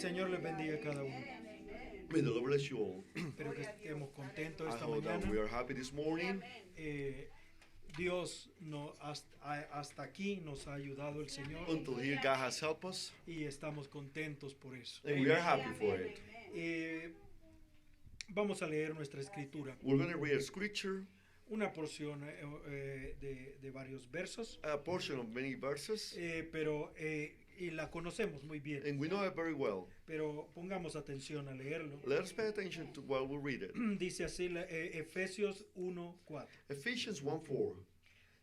Señor les bendiga a cada uno. May the Lord bless you all. Espero que estemos contentos I esta hope that we mañana. are happy this morning. Dios hasta aquí nos ha ayudado el Señor Until here, God has helped us, y estamos contentos por eso. and we are happy for it. Vamos a leer nuestra escritura, We're going to read a scripture, una porción de varios versos, a portion of many verses, pero y la conocemos muy bien. and we know it very well. Pero pongamos atención a leerlo. Let us pay attention to while we read it. Dice así Efesios 1:4. Ephesians 1:4.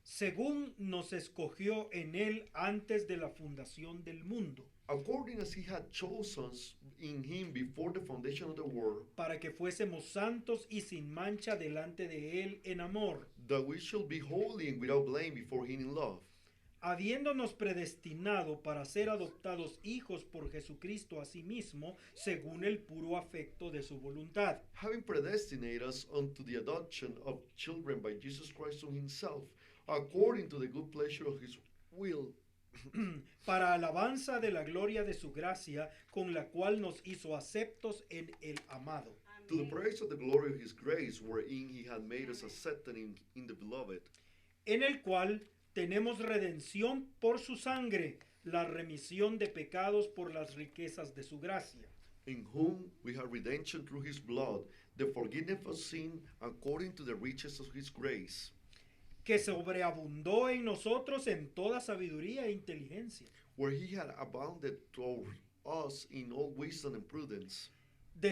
Según nos escogió en él antes de la fundación del mundo, According as he had chosen us in him before the foundation of the world, para que fuésemos santos y sin mancha delante de él en amor, that we shall be holy and without blame before him in love, habiéndonos predestinado para ser adoptados hijos por Jesucristo a sí mismo, según el puro afecto de su voluntad, having predestinated us unto the adoption of children by Jesus Christ on himself, according to the good pleasure of his will, para alabanza de la gloria de su gracia, con la cual nos hizo aceptos en el amado, to the praise of the glory of his grace, wherein he had made us accepted in the beloved, en el cual tenemos redención por su sangre, la remisión de pecados por las riquezas de su gracia, in whom we have redemption through his blood, the forgiveness of sin, according to the riches of his grace, que sobreabundó en nosotros en toda sabiduría e inteligencia, where he had abounded toward us in all wisdom and prudence,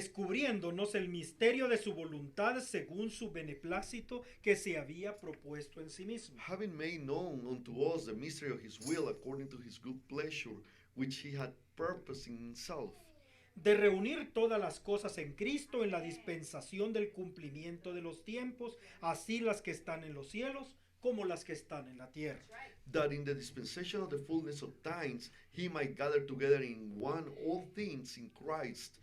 descubriéndonos el misterio de su voluntad según su beneplácito que se había propuesto en sí mismo, having made known unto us the mystery of his will, according to his good pleasure, which he had purposed in himself, de reunir todas las cosas en Cristo en la dispensación del cumplimiento de los tiempos, así las que están en los cielos como las que están en la tierra. that in the dispensation of the fullness of times he might gather together in one all things in Christ,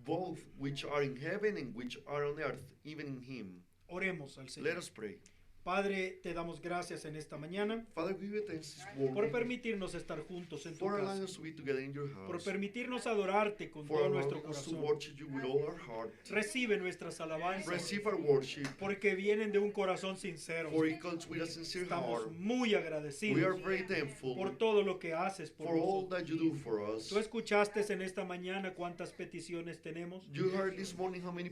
both which are in heaven and which are on earth, even in him. Oremos al Let Señor. us pray. Padre, te damos gracias en esta mañana Father, we give you thanks this por morning permitirnos estar juntos en tu for allowing casa, us to be together in your por house, permitirnos adorarte con for todo nuestro allowing us to corazón. worship you with all our heart. Recibe nuestras alabanzas Receive our worship, porque vienen de un corazón sincero. for it comes with a sincere Estamos heart. muy We are agradecidos very thankful por todo lo que haces por for all nosotros. that you do for us. Tú escuchaste en esta mañana cuántas peticiones tenemos. You heard this morning how many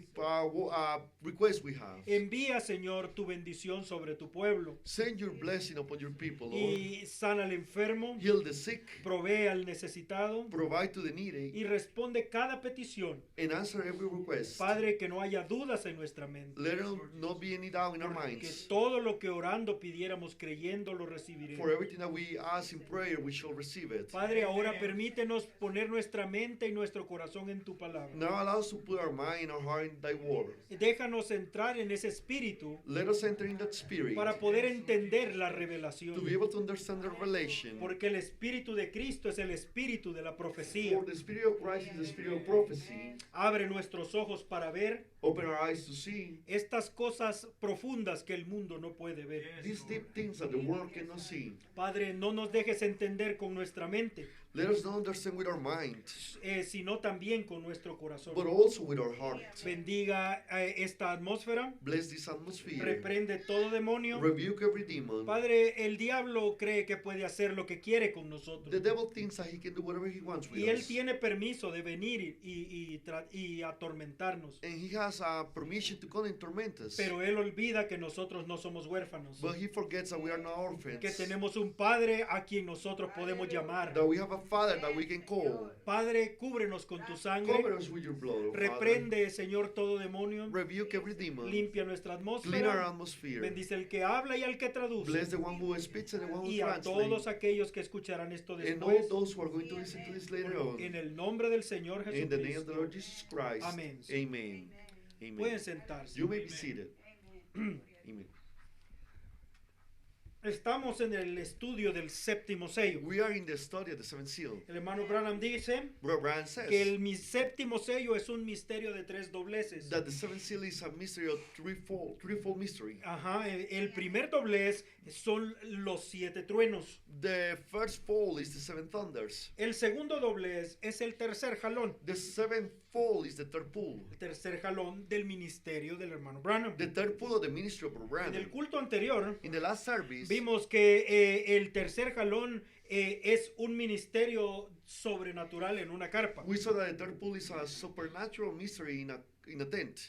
requests we have. Envía, Señor, tu bendición sobre tu pueblo Send your blessing upon your people, Lord. y sana al enfermo, Heal the sick, provee al necesitado provide to the needy, y responde cada petición. and answer every request. Padre, que no haya dudas en nuestra mente, Let there not be any doubt in our que minds. todo lo que orando pidiéramos creyendo lo For recibiremos. everything that we ask in prayer, we shall receive it. Padre, ahora permítenos poner nuestra mente y nuestro corazón en tu palabra. Now allow us to put our mind, our heart in thy word. Déjanos entrar en ese espíritu Let us enter in that spirit para poder entender la to be revelación. able to understand the revelation. Porque el espíritu de Cristo es el espíritu de la profecía. For the spirit of Christ is the spirit of prophecy. Abre nuestros ojos para ver Open our eyes to see estas cosas profundas que el mundo no puede ver. these deep things that the world cannot see. Padre, no nos dejes entender con nuestra mente, Let us not understand with our mind, sino también con nuestro corazón. but also with our heart. Bendiga esta atmósfera, Bless this atmosphere. reprende todo demonio. Rebuke every demon. Padre, el diablo cree que puede hacer lo que quiere con nosotros. The devil thinks that he can do whatever he wants with Y él us. tiene permiso de venir y atormentarnos. And he has permission to come and torment us. Pero él olvida que nosotros no somos huérfanos. But he forgets that we are not orphans. Que tenemos un Padre a quien nosotros podemos llamar. That we have a Father that we can call. Padre, cúbrenos con tu Cover sangre. us with your blood, oh Father. Reprende, Señor, todo demonio. Rebuke every demon. Limpia nuestra Clean our atmósfera. atmosphere. Bendice el que habla y al que traduce. Bless the one who speaks and the one who Y a todos translates. aquellos que escucharán esto And all después. those who are going to listen to this later on. En el nombre del Señor In the name of the Jesucristo. Lord Jesus Christ. Amén. Amen. Amen. Pueden sentarse. You may be seated. Amen. Estamos en el estudio del séptimo sello. We are in the study of the seventh seal. El hermano Branham dice Brother Brian says que el séptimo sello es un misterio de tres dobleces. that the seventh seal is a mystery of threefold mystery. Ajá, el primer doblez son los 7 truenos. The first fall is the 7 thunders. El segundo doblez es el tercer jalón. The 7th fall is the third pull. El tercer jalón del ministerio del hermano Branham. The third pull of the ministry of En Branham. el culto anterior In the last service, vimos que el tercer jalón es un ministerio sobrenatural en una carpa. we saw that the third pull is a supernatural mystery in a tent.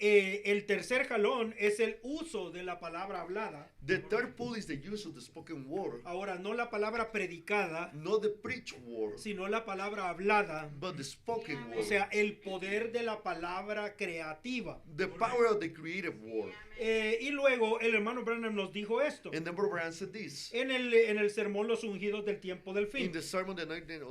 El tercer jalón es el uso de la palabra hablada. The third pull is the use of the spoken word, Ahora, no la palabra predicada, not the preached word, sino la palabra hablada. but the spoken O word. sea, el poder de la palabra creativa. The power of the creative word. Y luego el hermano Branham nos dijo esto. And then Brother Branham said this. En el sermón Los ungidos del tiempo del In fin. the sermon, the anointed,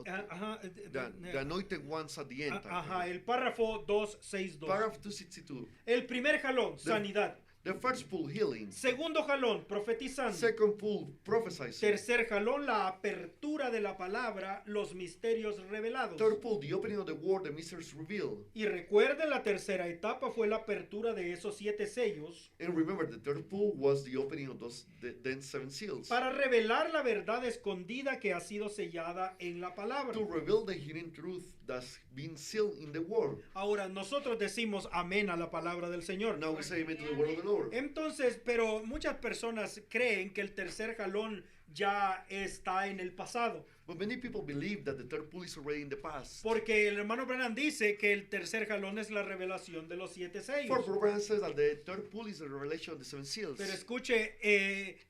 Ajá, the anointed ones at the end. ajá, el párrafo 262. Paragraph 262. El primer jalón, sanidad. The first pull, healing. Segundo jalón, profetizando. Second pull, prophesying. Tercer jalón, la apertura de la palabra, los misterios revelados. Third pull, the opening of the word, the mysteries revealed. Y recuerden, la tercera etapa fue la apertura de esos 7 sellos And remember, the third pull was the opening of those then 7 seals. para revelar la verdad escondida que ha sido sellada en la palabra. To reveal the hidden truth that's been sealed in the word. Ahora, nosotros decimos amén a la palabra del Señor. Now we say amen to the word of the Lord. Entonces, pero muchas personas creen que el tercer jalón ya está en el pasado. But many people believe that the third pull is already in the past. Porque el hermano Branham dice que el tercer jalón es la revelación de los 7 For sellos. Brother Branham says that the third pull is the revelation of the 7 seals. Pero escuche,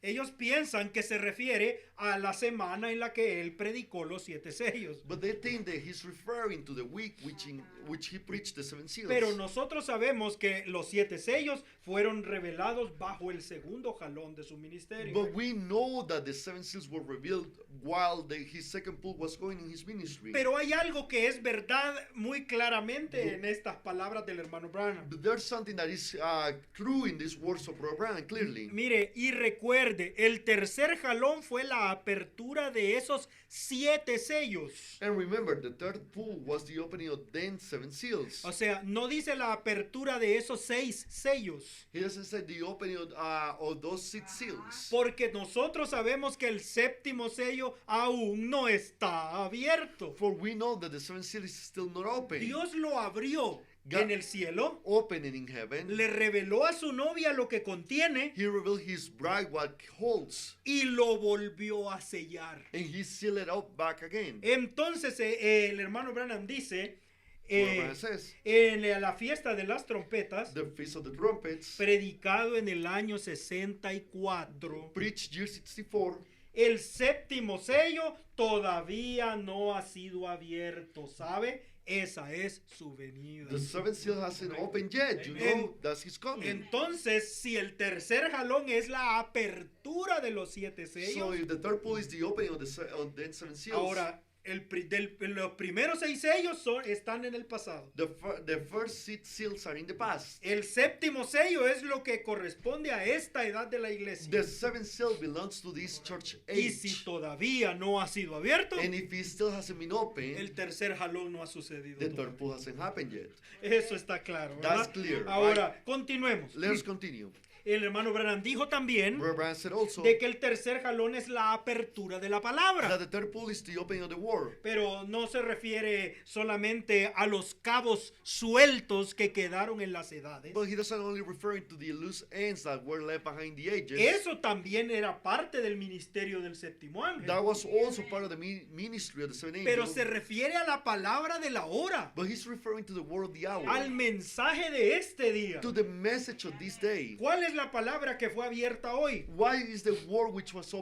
ellos piensan que se refiere a la semana en la que él predicó los 7 sellos. But they think that he's referring to the week in which he preached the 7 seals. Pero nosotros sabemos que los 7 sellos fueron revelados bajo el segundo jalón de su ministerio. But we know that the 7 seals were revealed while his second pull was going in his ministry. Pero hay algo que es verdad muy claramente en estas palabras del hermano Branham. But there's something that is true in these words of Brother Branham, clearly. Mire, y recuerde, el tercer jalón fue la apertura de esos 7 sellos. And remember, the third pull was the opening of then 7 seals. O sea, no dice la apertura de esos 6 sellos. He doesn't say the opening of those 6 seals. Porque nosotros sabemos que el séptimo sello aún no está abierto. For we know that the 7th seal is still not open. Dios lo abrió en el cielo. Opening in heaven. Le reveló a su novia lo que contiene He revealed his bride what holds. y lo volvió a sellar. And he sealed it up back again. Entonces el hermano Branham dice Brother Branham says, en la fiesta de las trompetas, the Feast of the Trumpets, predicado en el año 64, preached year 64, el séptimo sello todavía no ha sido abierto, ¿sabe? Esa es su venida. the 7th seal hasn't opened yet. You know that's his coming. Entonces, si el tercer jalón es la apertura de los 7 So sellos, if the third pull is the opening of the 7 seals, ahora los primeros 6 sellos están en el pasado. the first 6 seals are in the past. El séptimo sello es lo que corresponde a esta edad de la iglesia. The 7th seal belongs to this church Y si age. todavía no ha sido abierto, And if it still hasn't been opened, el tercer jalón no ha sucedido. the todavía. third pull hasn't happened yet. Eso está claro, That's ¿verdad? clear, Ahora, continuemos. Let's continue. El hermano Branham dijo también Brother Branham said also de que el tercer jalón es la apertura de la palabra. that the third pull is the opening of the word. Pero no se refiere solamente a los cabos sueltos que quedaron en las edades. But he doesn't only referring to the loose ends that were left behind the ages. Eso también era parte del ministerio del séptimo ángel. That was also part of the ministry of the 7 Pero angels. se refiere a la palabra de la hora, But he's referring to the word of the hour. al mensaje de este día. To the message of this day. ¿Cuál es la palabra que fue abierta hoy? Why is the word which was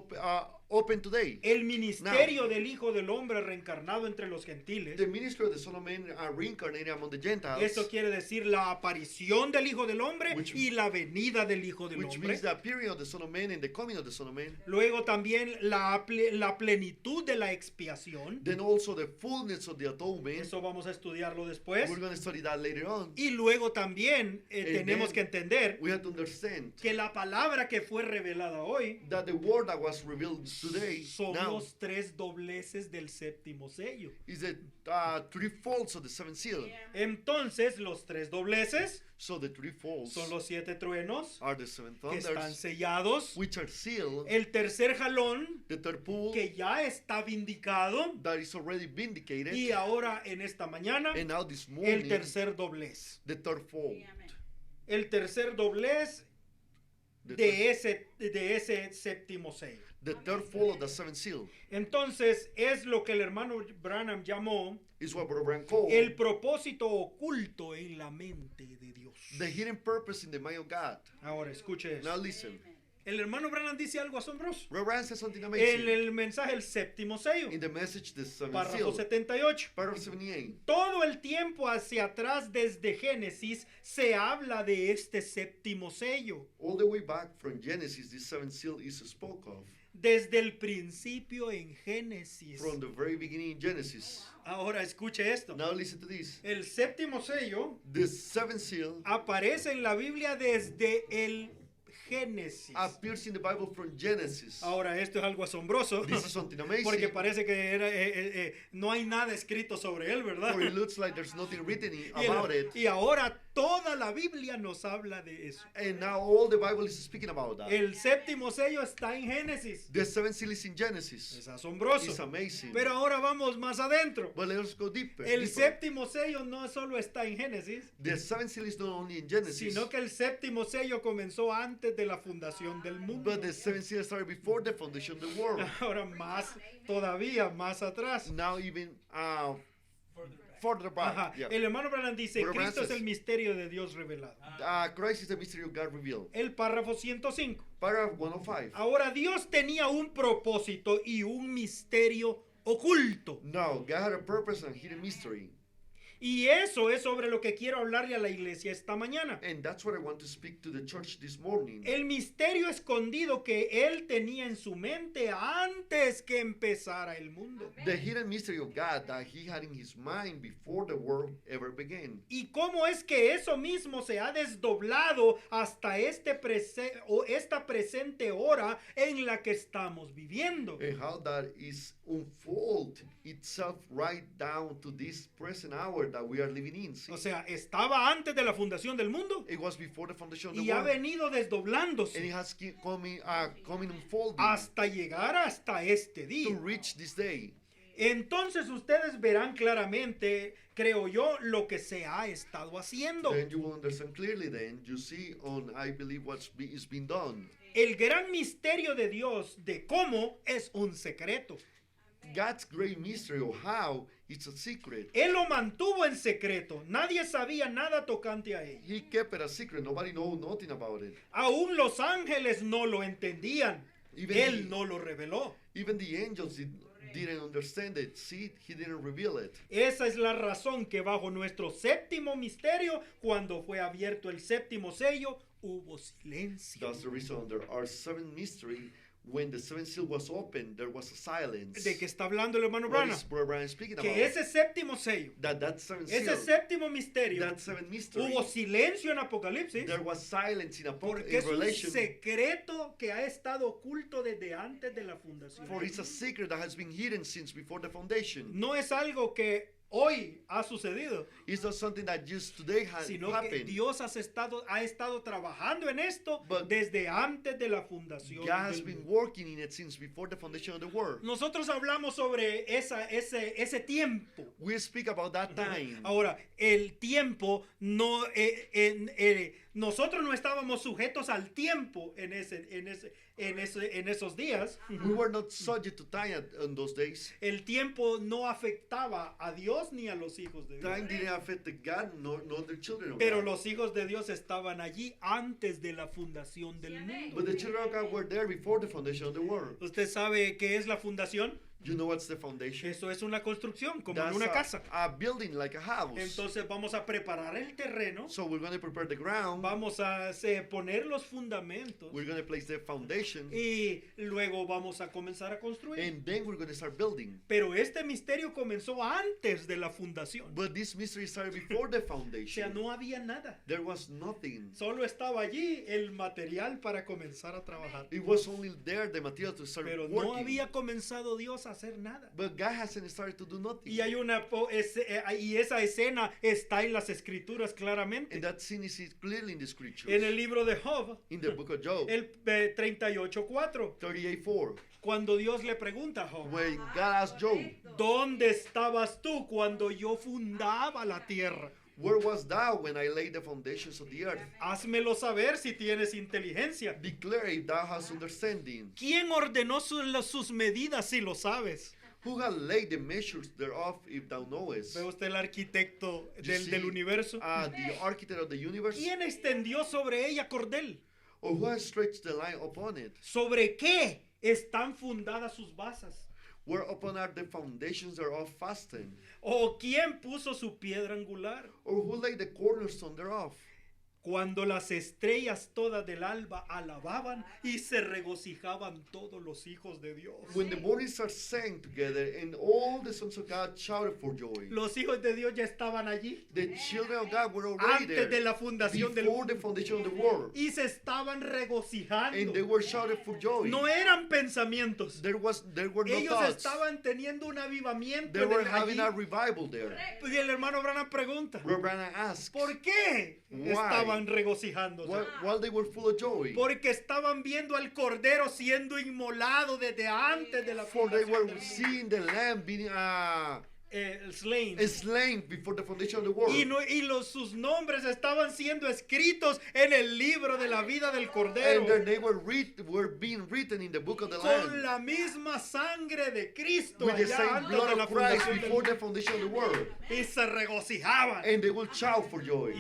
open today? El ministerio del Hijo del Hombre reencarnado entre los gentiles. The ministry of the Son of Man are reincarnated among the Gentiles. Eso quiere decir la aparición del Hijo del Hombre Which- y la venida del Hijo del Which Hombre. means the appearing of the Son of Man and the coming of the Son of Man. Luego también la plenitud de la expiación. Then also the fullness of the atonement. Eso vamos a estudiarlo después. We're going to study that later on. Y luego también tenemos then que entender We have to understand que la palabra que fue revelada hoy that the word that was revealed today, son now, los 3 dobleces del séptimo sello. is the 3 folds of the seventh seal. Entonces, los 3 dobleces So the 3 folds son los 7 truenos are the 7 que están thunders, sellados. which are sealed. El tercer jalón The third pool que ya está vindicado. that is already vindicated. Y ahora en esta mañana, And now this el morning, tercer doblez. the third fold. El tercer doblez The, de ese séptimo sello. the third fold of the seventh seal Entonces, es lo que el hermano Branham llamó is what Brother Branham called el propósito oculto en la mente de Dios. the hidden purpose in the mind of God. Ahora, escuche Now eso. listen. El hermano Branham dice algo asombroso. Brother Branham says something En amazing el mensaje El séptimo sello, in the message, the seventh párrafo seal, 78. paragraph 78. Todo el tiempo hacia atrás desde Génesis se habla de este séptimo sello. All the way back from Genesis, this seventh seal is spoke of. Desde el principio en Génesis. From the very beginning in Genesis. Ahora escuche esto. Now listen to this. El séptimo sello The seventh seal aparece en la Biblia desde el Génesis. appears in the Bible from Genesis. Ahora esto es algo asombroso. This is something amazing. Porque parece que no hay nada escrito sobre él, ¿verdad? For it looks like there's nothing written Y, about it. y ahora toda la Biblia nos habla de eso. And now all the Bible is speaking about that. El séptimo sello está en Génesis. The seventh seal is in Genesis. Es asombroso. It's amazing. Pero ahora vamos más adentro. But let's go deeper. El deeper. séptimo sello no solo está en Génesis, The seventh seal is not only in Genesis, sino que el séptimo sello comenzó antes de la fundación del mundo. but the seventh seal started before the foundation of the world. Ahora más, todavía más atrás. Now even further back. Ajá. Yeah. El hermano Branham dice, Brother Branham Cristo es says- el misterio de Dios revelado. Christ is the mystery of God revealed. El párrafo 105. Paragraph 105. Ahora Dios tenía un propósito y un misterio oculto. Now, God had a purpose and hidden mystery. Y eso es sobre lo que quiero hablarle a la iglesia esta mañana. And that's what I want to speak to the church this morning. El misterio escondido que él tenía en su mente antes que empezara el mundo. The hidden mystery of God that he had in his mind before the world ever began. Y cómo es que eso mismo se ha desdoblado hasta esta presente hora en la que estamos viviendo. And how that is unfold itself right down to this present hour that we are living in. See? O sea, estaba antes de la fundación del mundo It was before the foundation of the y ha world. venido And desdoblándose it has keep coming unfolding hasta llegar hasta este to día. reach this day. Entonces ustedes verán claramente, creo yo, lo que se ha estado haciendo. Then you will understand clearly then. You see on, I believe, is being done. El gran misterio de Dios de cómo es un secreto. God's great mystery of how it's a secret. Él lo mantuvo en secreto. Nadie sabía nada tocante a él. He kept it a secret. Nobody know nothing about it. Aún los ángeles no lo entendían. Even Él the- no lo reveló. Even the angels didn't understand it. See, he didn't reveal it. Esa es la razón que bajo nuestro séptimo misterio, cuando fue abierto el séptimo sello, hubo silencio. That's the reason under our seventh mystery, when the seventh seal was opened, there was a silence. ¿De qué está hablando el hermano What Branham? is Brother Branham speaking about? Que ese séptimo sello, That seventh ese seal, séptimo misterio, that seventh mystery, hubo silencio en Apocalipsis. there was silence in Porque es un Revelation. secreto que ha estado oculto desde antes de la fundación. For it's a secret that has been hidden since before the foundation. No es algo que hoy ha sucedido, It's not something that just today has sino que happened. Dios ha estado trabajando en esto But desde antes de la fundación God has del been mundo. working in it since before the foundation of the world. Nosotros hablamos sobre ese tiempo. We speak about that time. Ahora, el tiempo no... nosotros no estábamos sujetos al tiempo en esos días. We were not subject to time in those days. El tiempo no afectaba a Dios ni a los hijos de Dios. Time didn't affect the God nor the children of Pero God. los hijos de Dios estaban allí antes de la fundación del mundo. But the children of God were there before the foundation of the world. ¿Usted sabe qué es la fundación? You know what's the foundation? Eso es una construcción, como en That's una casa. a building like a house. Entonces vamos a preparar el terreno, So we're going to prepare the ground. vamos a poner los fundamentos We're going to place the foundation. y luego vamos a comenzar a construir. And then we're going to start building. Pero este misterio comenzó antes de la fundación. But this mystery started before the O sea, foundation. no había nada. There was nothing. Solo estaba allí el material para comenzar a trabajar. It was only there the material to start Pero no working. había comenzado Dios a hacer nada. But God hasn't started to do nothing. Y hay y esa escena está en las escrituras claramente. And that scene is clearly in the scriptures. En el libro de Job, In the book of Job, el 38:4, 38:4. cuando Dios le pregunta a Job, When God asked Job, ¿dónde estabas tú cuando yo fundaba la tierra? where was thou when I laid the foundations of the earth? Házmelo saber si tienes inteligencia. Declare if thou hast understanding. ¿Quién ordenó sus medidas si lo sabes? Who hath laid the measures thereof if thou knowest? ¿Ve usted el arquitecto You see, del universo? the architect of the universe? ¿Quién extendió sobre ella cordel? Or who has stretched the line upon it? ¿Sobre qué están fundadas sus basas? Whereupon are the foundations thereof fastened? ¿O quién puso su piedra angular? Or who laid the cornerstone thereof? Cuando las estrellas todas del alba alababan y se regocijaban todos los hijos de Dios. When the morning stars sang together and all the sons of God shouted for joy. Los hijos de Dios ya estaban allí The children of God were already antes there de la fundación del before the foundation of the world. y se estaban And regocijando. they were shouted for joy. No eran pensamientos. There were no Ellos thoughts. estaban teniendo un avivamiento They en were el having a allí. revival there. Y el hermano Branham pregunta, Reverend Branham asked, ¿por qué Why? estaban regocijándose? while they were full of joy, Porque estaban viendo al cordero siendo inmolado desde antes de la for they fundación were del mundo. seeing the lamb being Slain. slain before the foundation of the world. Sus nombres estaban siendo escritos en el libro de la vida del cordero. And their names were being written in the book of the Con Lamb la misma sangre de Cristo with the allá same antes de blood la of Christ fundación del before mundo. the foundation of the world. Y se regocijaban. And they will shout for joy.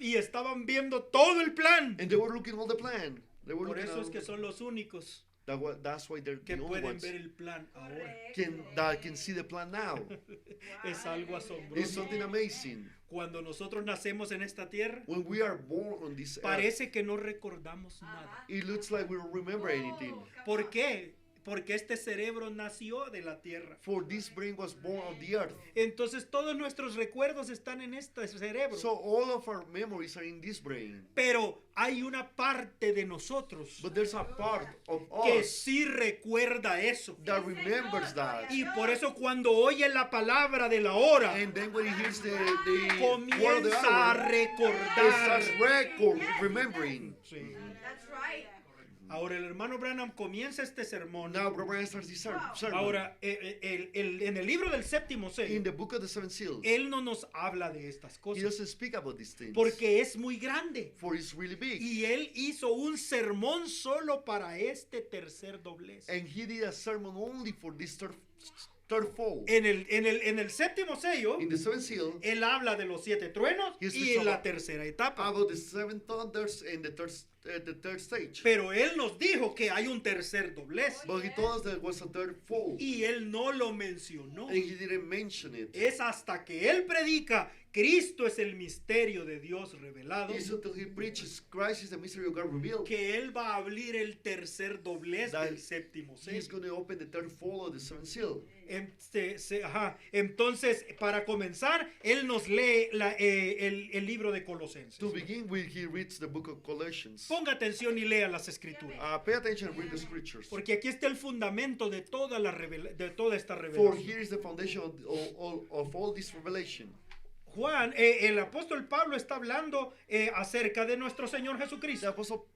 Y estaban viendo todo el plan. And they were looking all the plan. They were Por looking eso es at que son los únicos that's why they're que the only pueden ones ver el plan ahora. that can see the plan now. Es algo It's asombroso. something amazing. Cuando nosotros nacemos en esta tierra, When we are born on this earth, parece que no recordamos nada. it looks like we don't remember anything. ¿Por qué? Porque este cerebro nació de la tierra. For this brain was born of the earth. Entonces todos nuestros recuerdos están en este cerebro. So all of our memories are in this brain. Pero hay una parte de nosotros But there's a part of que us sí recuerda eso. that remembers that. Y por eso cuando oye la palabra de la hora, And then when he hears the word of the comienza a hour, he recordar. starts remembering. Sí. That's right. Ahora el hermano Branham comienza este sermón. Now, Brother starts this sermon. Ahora, en el libro del séptimo In sello, the book of the seven seals, él no nos habla de estas he cosas doesn't speak about these things. porque es muy grande. For it's really big. Y él hizo un sermón solo para este tercer doblez. And he did a sermon only for this third fold. En el séptimo sello, In the seventh seal, él habla de los 7 truenos He y speaks la about- tercera etapa. about the seven thunders and the third stage. Pero él nos dijo que hay un tercer doblez But he told us there was a third fold. y él no lo mencionó. And he didn't mention it. Es hasta que él predica, Cristo es el misterio de Dios revelado, It's until he preaches Christ is the mystery of God revealed. que él va a abrir el tercer doblez That del séptimo He's sello. going to open the third fold of the seventh seal. Entonces, para comenzar, él nos lee el libro de Colosenses. To begin with, he reads the book of Colossians. Ponga atención y lea las escrituras. Pay attention and read the scriptures. Porque aquí está el fundamento de toda esta For revelación. here is the foundation of all this revelation. Juan, el apóstol Pablo está hablando acerca de nuestro Señor The Jesucristo. apostle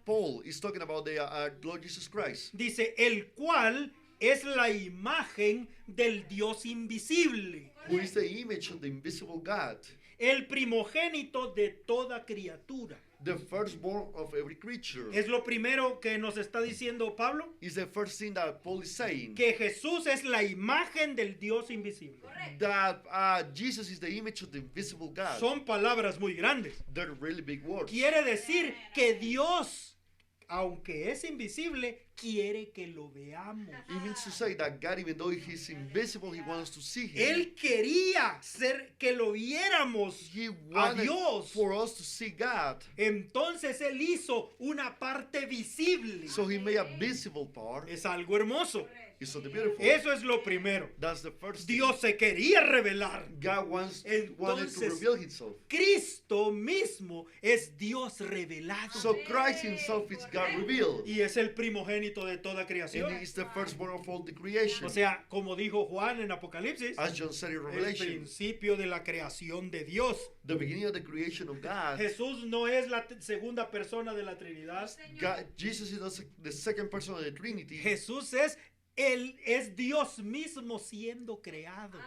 Paul is talking about the Lord Jesus Christ, Dice, el cual es la imagen del Dios invisible, who is the image of the invisible God, el primogénito de toda criatura. the firstborn of every creature. Es lo primero que nos está diciendo Pablo, Is the first thing that Paul is saying. que Jesús es la imagen del Dios invisible. That Jesus is the image of the invisible God. Son palabras muy grandes. They're really big words. Quiere decir que Dios aunque es invisible, quiere que lo veamos. It means to say that God, even though He's invisible, He wants to see Him. Él quería que lo viéramos He a wanted Dios. for us to see God. Entonces Él hizo una parte visible. So He made a visible part. Es algo hermoso. It's so beautiful. Eso es lo primero. That's the first thing. Dios se quería revelar. God wanted to Entonces, reveal Himself. Cristo mismo es Dios revelado. So Christ Himself is God revealed. Y es el primogénito de toda creación. And He is the firstborn of all the creation. O sea, como dijo Juan en Apocalipsis, As John said in el Revelation, principio de la creación de Dios. the beginning of the creation of God. Jesús no es la segunda persona de la Trinidad. Jesus is the second person of the Trinity. Jesús Él es Dios mismo siendo creado.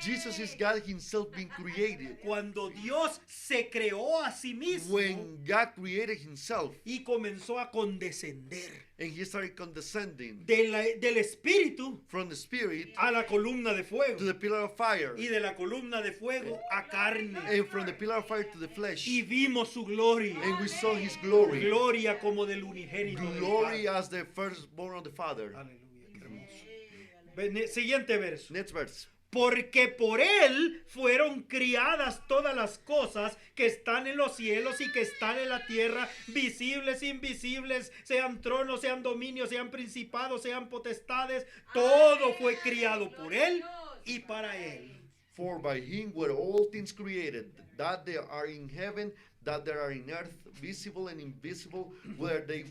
Jesus is God Himself being created. Cuando Dios se creó a sí mismo When God created Himself y comenzó a condescender and He started condescending del Espíritu from the Spirit a la columna de fuego to the pillar of fire, y de la columna de fuego a carne. and from the pillar of fire to the flesh, Y vimos su gloria. and we saw His glory. Gloria como del unigénito del Glory Padre. as the firstborn of the Father. Aleluya, qué hermoso. Siguiente verso. Next verse. Porque por Él fueron criadas todas las cosas que están en los cielos y que están en la tierra, visibles, invisibles, sean tronos, sean dominios, sean principados, sean potestades. Todo fue criado por Él y para Él. For by Him were all things created, that they are in heaven, that there are in earth, visible and invisible, whether they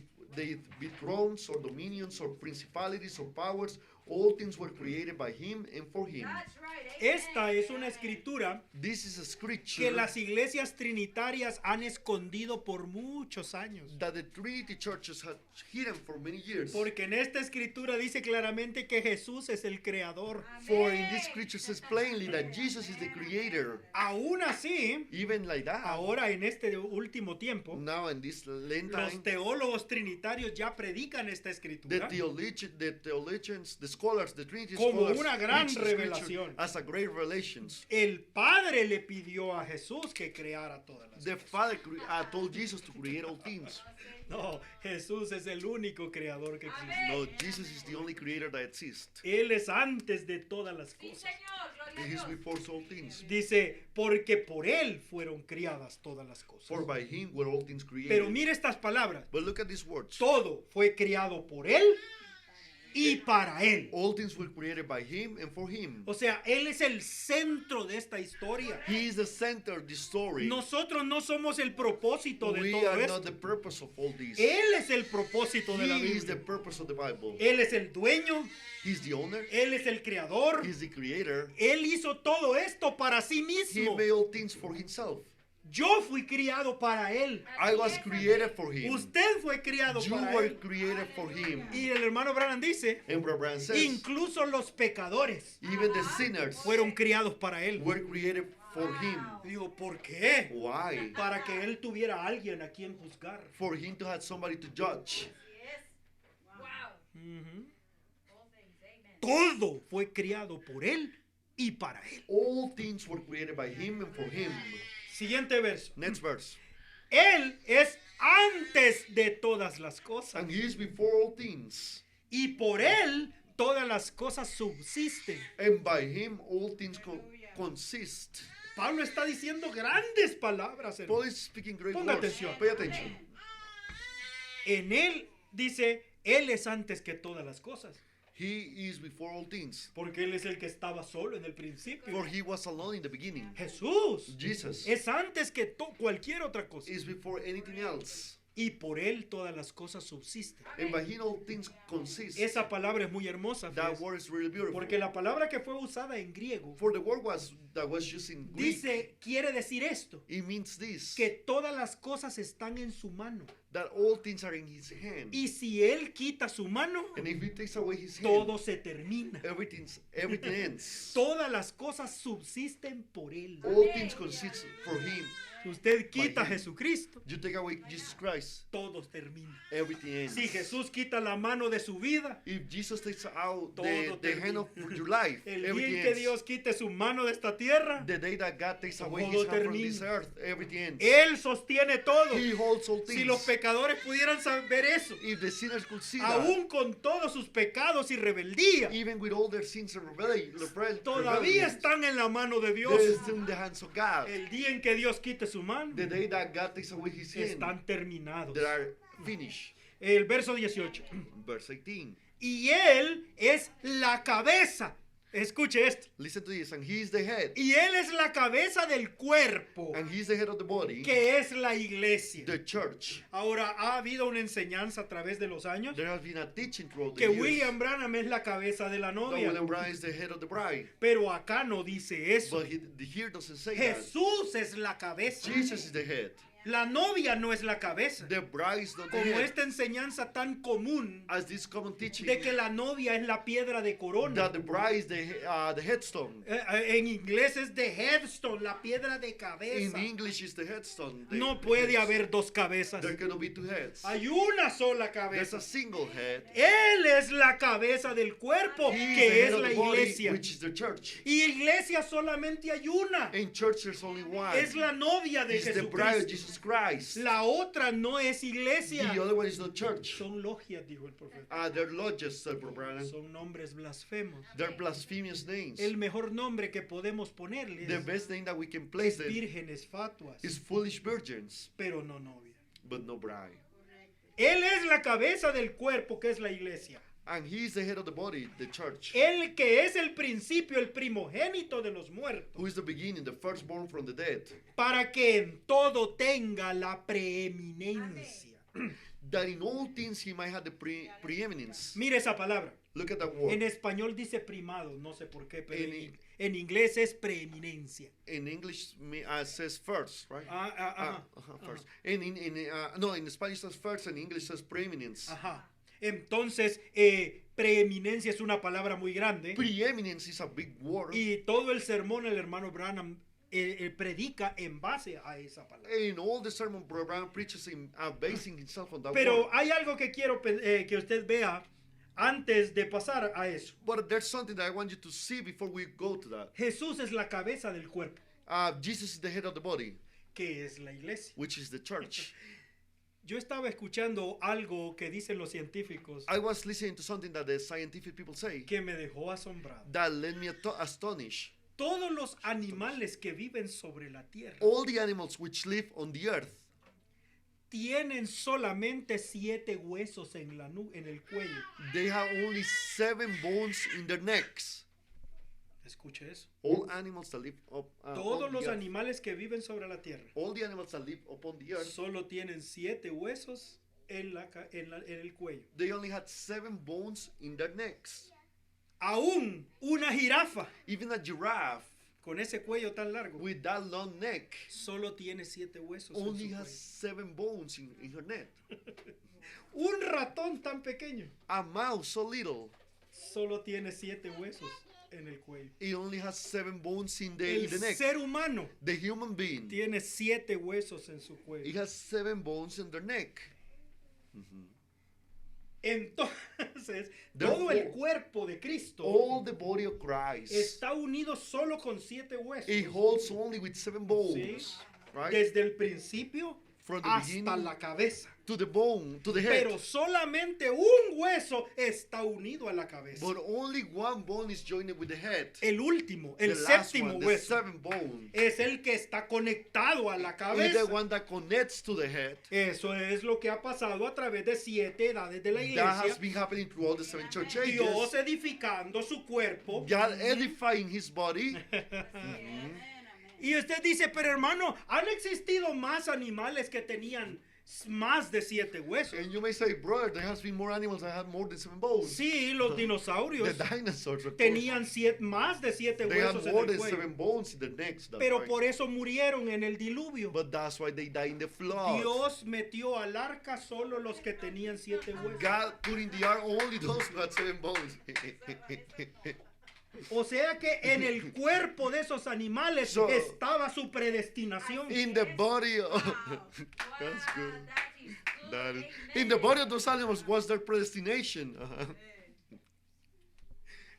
be thrones or dominions or principalities or powers. All things were created by Him and for Him. Esta es una escritura This is a scripture que las iglesias trinitarias han escondido por muchos años. that the Trinity churches had hidden for many years. Porque en esta escritura dice claramente que Jesús es el creador. For in this scripture says plainly that Jesus is the creator. Aún así, Even like that, ahora en este último tiempo, now in this late los time, teólogos trinitarios ya predican esta escritura the theologians, the scholars, the Trinity como scholars una gran preach the scripture revelación. as a great revelation. El Padre le pidió a Jesús que creara todas las The cosas. Father told Jesus to create all things. No, Jesús es el único creador que existe. No, Jesus is the only creator that exists. Él es antes de todas las Sí, cosas. Señor, gloria He a is Dios. before all things. Dice, porque por Él fueron criadas todas las cosas. For by Him were all things created. Pero mire estas palabras. But look at these words. Todo fue criado por Él y para Él. All things were created by Him and for Him. O sea, Él es el centro de esta historia. He is the center of the story. Nosotros no somos el propósito de We todo are esto. not the purpose of all this. Él es el propósito de la He is the Biblia. purpose of the Bible. Él es el dueño, He's the owner. Él es el creador. He's the creator. Él hizo todo esto para sí He mismo. made all things for Himself. Yo fui criado para Él. I was created for Him. Usted fue criado You para were Él. created for Him. Y el hermano Branham dice, And Brother says, incluso los pecadores even the sinners fueron criados para Él. were created for Him. Digo, ¿por qué? Why? Para que Él tuviera a alguien a quien juzgar. For Him to have somebody to judge. Yes. Wow. Ujú. All things. Amen. Todo fue criado por Él y para Él. All things were created by Him and for Him. Siguiente verso. Next verse. Él es antes de todas las cosas. And He is before all things. Y por Él todas las cosas subsisten. And by Him all things consist. Pablo está diciendo grandes palabras. hermano. Paul is speaking great Ponga words. atención. Pay attention. En Él dice, Él es antes que todas las cosas. He is before all things. Porque Él es el que estaba solo en el principio. For He was alone in the beginning. Jesús Jesus es antes que cualquier otra cosa. is before anything else. Y por Él todas las cosas subsisten. And by Him all things consist. Esa palabra es muy hermosa. That ¿ves? word is really beautiful. Porque la palabra que fue usada en griego For the word that was used in Greek, quiere decir esto. it means this. Que todas las cosas están en su mano. That all things are in His hand. Y si Él quita su mano, And if He takes away His hand, todo se termina. everything ends. Todas las cosas subsisten por Él. All things consist for Him. Si usted quita a By him. Jesucristo, You take away Jesus Christ, todo termina. everything ends. Si Jesús quita la mano de su vida, If Jesus takes out Todo the hand termina. of your life, el everything bien que ends. Dios quite su mano de esta The tierra, The day that God takes away todo his hand from termina. this earth, everything ends. Él sostiene todo. He holds all Si los things. pecadores pudieran saber eso, If the sinners could see that, aún con todos sus pecados y rebeldía, even with all their sins and todavía rebellion, están en la mano de they're Dios. still in the hands of God. El día en que Dios quite su mano, The day that God takes away his hand, están terminados. they are finished. El verso 18. Verse 18. Y Él es la cabeza. Escuche esto. Listen to this. And he is the head. Y Él es la cabeza del cuerpo, And he is the head of the body, que es la iglesia. the church. Ahora, ha habido una ensenñanza a través de los años There has been a teaching throughout the que years William Branham es la cabeza de la that novia. William Brown is the head of the bride. Pero acá no dice eso. But here doesn't say that. Jesús es la cabeza. Jesus is the head. La novia no es la cabeza. The bride is not the Como head. esta enseñanza tan común As this common teaching de que la novia es la piedra de corona. that the bride is the headstone. En inglés es the headstone, la piedra de In cabeza. English is the headstone. No puede haber dos cabezas. There cannot be two heads. Hay una sola There's cabeza. a single head. Él es la cabeza del cuerpo, He is the que head es of la the body, iglesia. which is the church. Y iglesia solamente hay una. In church there's only one. Es la novia de It's the bride of Jesucristo. Jesus Christ. La otra no es iglesia. The other one is not church. Son logias, dijo el profeta. They're lodges, said Brother Branham. Son nombres blasfemos. They're blasphemous names. El mejor nombre que podemos ponerles The best name that we can place es them vírgenes fatuas, is foolish virgins, pero no novia. but no bride. Él es la cabeza del cuerpo, que es la iglesia. And he is the head of the body, the church, El que es el principio, el primogénito de los muertos, who is the beginning, the firstborn from the dead, para que en todo tenga la preeminencia. that in all things he might have the preeminence. Mire esa palabra. Look at that word. En español dice primado, no sé por qué, pero En- en inglés es preeminencia. In English, says first, right? Ajá. First. No, in Spanish says first, and in English says preeminence. Ajá. Entonces, preeminencia es una palabra muy grande. Preeminence is a big word. Y todo el sermón el hermano Branham predica en base a esa palabra. In all the sermon, Brother Branham preaches basing himself on that Pero word. hay algo que quiero que usted vea antes de pasar a eso. But there's something that I want you to see before we go to that. Jesús es la cabeza del cuerpo, Jesus is the head of the body, que es la iglesia. which is the church. Yo estaba escuchando algo que dicen los científicos I was listening to something that the scientific people say que me dejó asombrado. that led me astonished. Todos los animales que viven sobre la tierra All the animals which live on the earth, tienen solamente 7 huesos en el cuello. they have only 7 bones in their necks. Escuche eso. All animals that live up Todos on los the earth, animales que viven sobre la tierra all the animals that live upon the earth, solo tienen 7 huesos en el cuello. they only had 7 bones in their necks. Aún una jirafa Even a giraffe con ese cuello tan largo with that long neck solo tiene 7 huesos en su only has cuello. 7 bones in her neck. Un ratón tan pequeño A mouse so little, solo tiene 7 huesos en el cuello. it only has 7 bones in El the neck. ser humano The human being, tiene 7 huesos en su it cuello. has 7 bones in their neck. Entonces, Therefore, todo el cuerpo de Cristo All the body of Christ, está unido solo con 7 huesos. it holds only with 7 bones, right? Desde el principio From the hasta beginning la cabeza. to the bone, to the head. Pero solamente un hueso está unido a la cabeza. But only one bone is joined with the head. El último, el The last séptimo one, the hueso, 7th bone, es el que está conectado a la is cabeza. the one that connects to the head. Eso es lo que ha pasado a través de 7 edades de la That has iglesia. been happening throughout the 7 church ages. Dios edificando su cuerpo. God edifying his body. Y usted dice, pero hermano, han existido más animales que tenían más de 7 huesos. And you may say, brother, there has been more animals that had more than 7 bones. Sí, los The dinosaurios dinosaurs, of course, tenían más de 7 they had huesos en more el than cuello. 7 bones in their necks. That's Pero right. por eso murieron en el diluvio. But that's why they died in the flood. Dios metió al arca solo los que tenían 7 huesos. God put in the ark only those who had 7 bones. O sea que en el cuerpo de esos animales So- estaba su predestinación. In the body of That's good. That is, in the body of those animals was their predestination.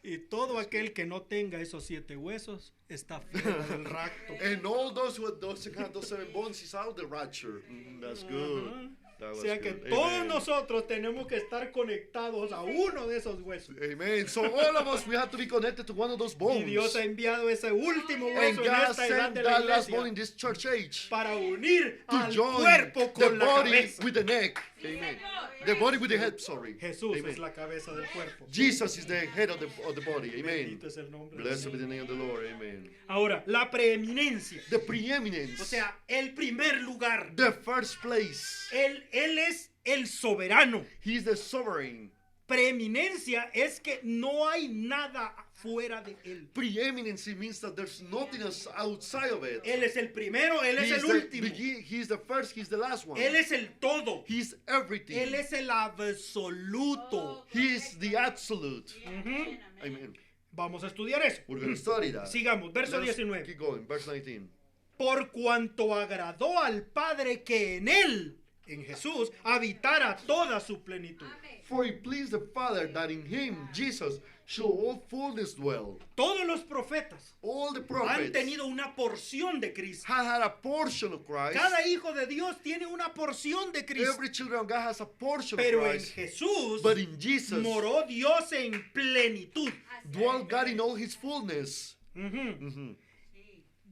Y todo aquel que no tenga esos 7 huesos está fuera del rapto. And all those who have those 7 bones is out of the rapture. That's good. Ajá. That O was sea que good. todos Amen. nosotros tenemos que estar conectados a uno de esos huesos. Amen. So all of us, we have to be connected to one of those Y bones. Dios ha enviado ese último And hueso en God esta edad sent de la that last bone iglesia in this church age para unir to al join cuerpo the con la body cabeza. with the neck. Amen. The body with the head, sorry. Jesús Amen. es la cabeza del cuerpo. Jesus is the head of the body. Amen. Bendito es el nombre de Blessed be Dios. the name of the Lord. Amen. Ahora, la preeminencia. The preeminence. O sea, el primer lugar. The first place. Él es el soberano. He's the sovereign. Preeminencia es que no hay nada fuera de él. Preeminence means that there's nothing else outside of it. Él es el primero, él es He's el último. he's the first, he's the last one. Él es el todo. He's everything. Él es el absoluto. He's the absolute. Ujú. Amen. Vamos a estudiar eso. We're going to study that. Sigamos, verso Let's 19. keep going. Verse 19. Por cuanto agradó al Padre que en él, en Jesús, habitara toda su plenitud. For it pleased the Father that in him, Jesus, should all fullness dwell. Todos los profetas All the han prophets tenido una porción de Cristo. had a portion of Christ. Cada hijo de Dios tiene una porción de Cristo. Every children of God has a portion Pero of en Christ. Jesús But in Jesus, moró Dios en plenitud. dwell God in all his fullness. Ujú. Mhm.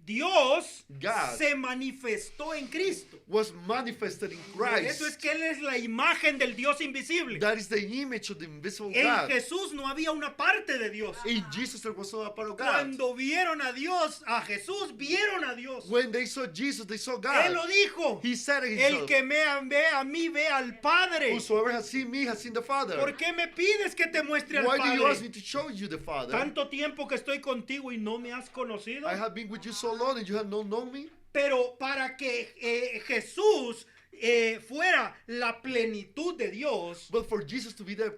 Dios God se manifestó en Cristo. was manifested in Por Christ. eso es que Él es la imagen del Dios invisible. That is the image of the invisible En God. Jesús no había una parte de Dios. In Jesus there was not a part of God. Cuando vieron a Dios, a Jesús, vieron a Dios. When they saw Jesus, they saw Él lo God. dijo. He said it El himself. que me ve a mí, ve al Padre. Whosoever has seen me has seen the Father. ¿Por qué me pides que te muestre al Why do you ask me Padre? to show you the Father? Tanto tiempo que estoy contigo y no me has conocido. I have been with you so long and you have not known me. Pero para que Jesús fuera la plenitud de Dios, But for Jesus to be the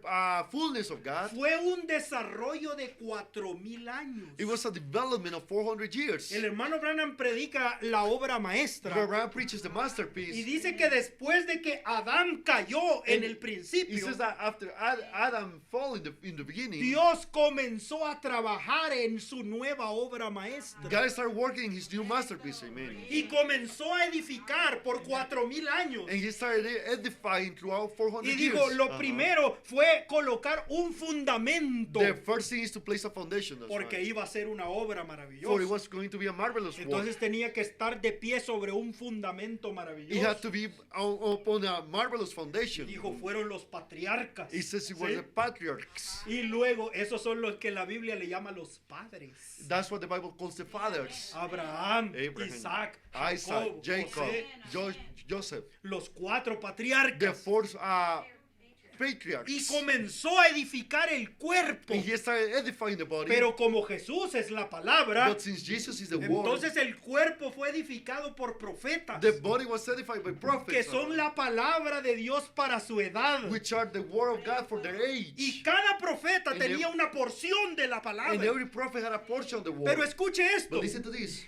fullness of God, fue un desarrollo de 4,000 años. it was a development of 400 years. El hermano Branham predica la obra maestra Abraham preaches the y masterpiece. dice que después de que Adán cayó en el He principio, says that after Adam fell in the beginning, Dios comenzó a trabajar en su nueva obra maestra God started working in his new masterpiece. Amen. y comenzó a edificar por 4,000 años. And he started edifying throughout 400 Y years. digo, lo primero fue colocar un fundamento The first thing is to place a foundation. That's porque right. iba a ser una obra For it maravillosa. was going to be a marvelous work. Entonces tenía que estar de pie sobre un fundamento It had maravilloso. to be upon a marvelous foundation. Dijo, fueron los patriarcas. It says it was ¿sí? the patriarchs. Y luego, esos son los que la Biblia le llama los padres. That's what the Bible calls the fathers. Abraham, Abraham, Isaac, Isaac, Jacob, José, Joseph. los 4 The patriarcas. 4 Y patriarchs. comenzó a edificar el cuerpo. And he started edifying the body. Pero como Jesús es la palabra, But since Jesus is the word, entonces el cuerpo fue edificado por profetas, the body was edified by que prophets, son la palabra de Dios para su edad. which are the word of God for their age. Y cada profeta And tenía una porción de la And palabra. every prophet had a portion of the word. Pero escuche esto, But listen to this.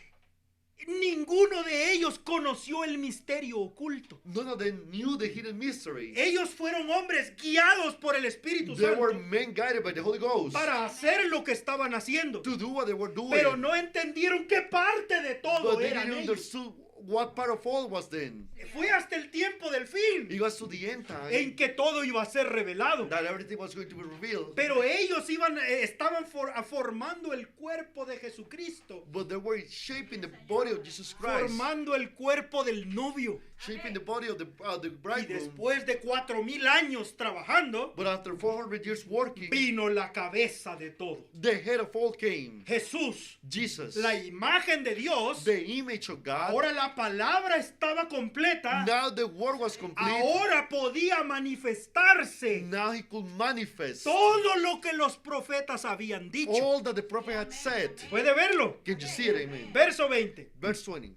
ninguno de ellos conoció el misterio oculto. None of them knew the hidden mystery. Ellos fueron hombres guiados por el Espíritu They were Santo men guided by the Holy Ghost para hacer lo que estaban haciendo. to do what they were doing. Pero no entendieron qué parte de todo But they eran didn't ellos. understand what part of all was then. Fue hasta el tiempo del fin It was to the end time en que todo iba a ser revelado. that everything was going to be revealed. Pero ellos estaban formando el cuerpo de Jesucristo, But they were shaping the body of Jesus Christ, formando el cuerpo del novio. shaping the body of the Y bridegroom. después de 4,000 años trabajando, But after 400 years working, vino la cabeza de todo. the head of all came, Jesús, Jesus, la imagen de Dios. the image of God. Ahora la palabra estaba completa. Now the word was complete. Ahora podía manifestarse Now he could manifest todo lo que los profetas habían dicho. all that the prophet had said. ¿Puede verlo? Can you see it? Amen. Verso 20. Verse 20.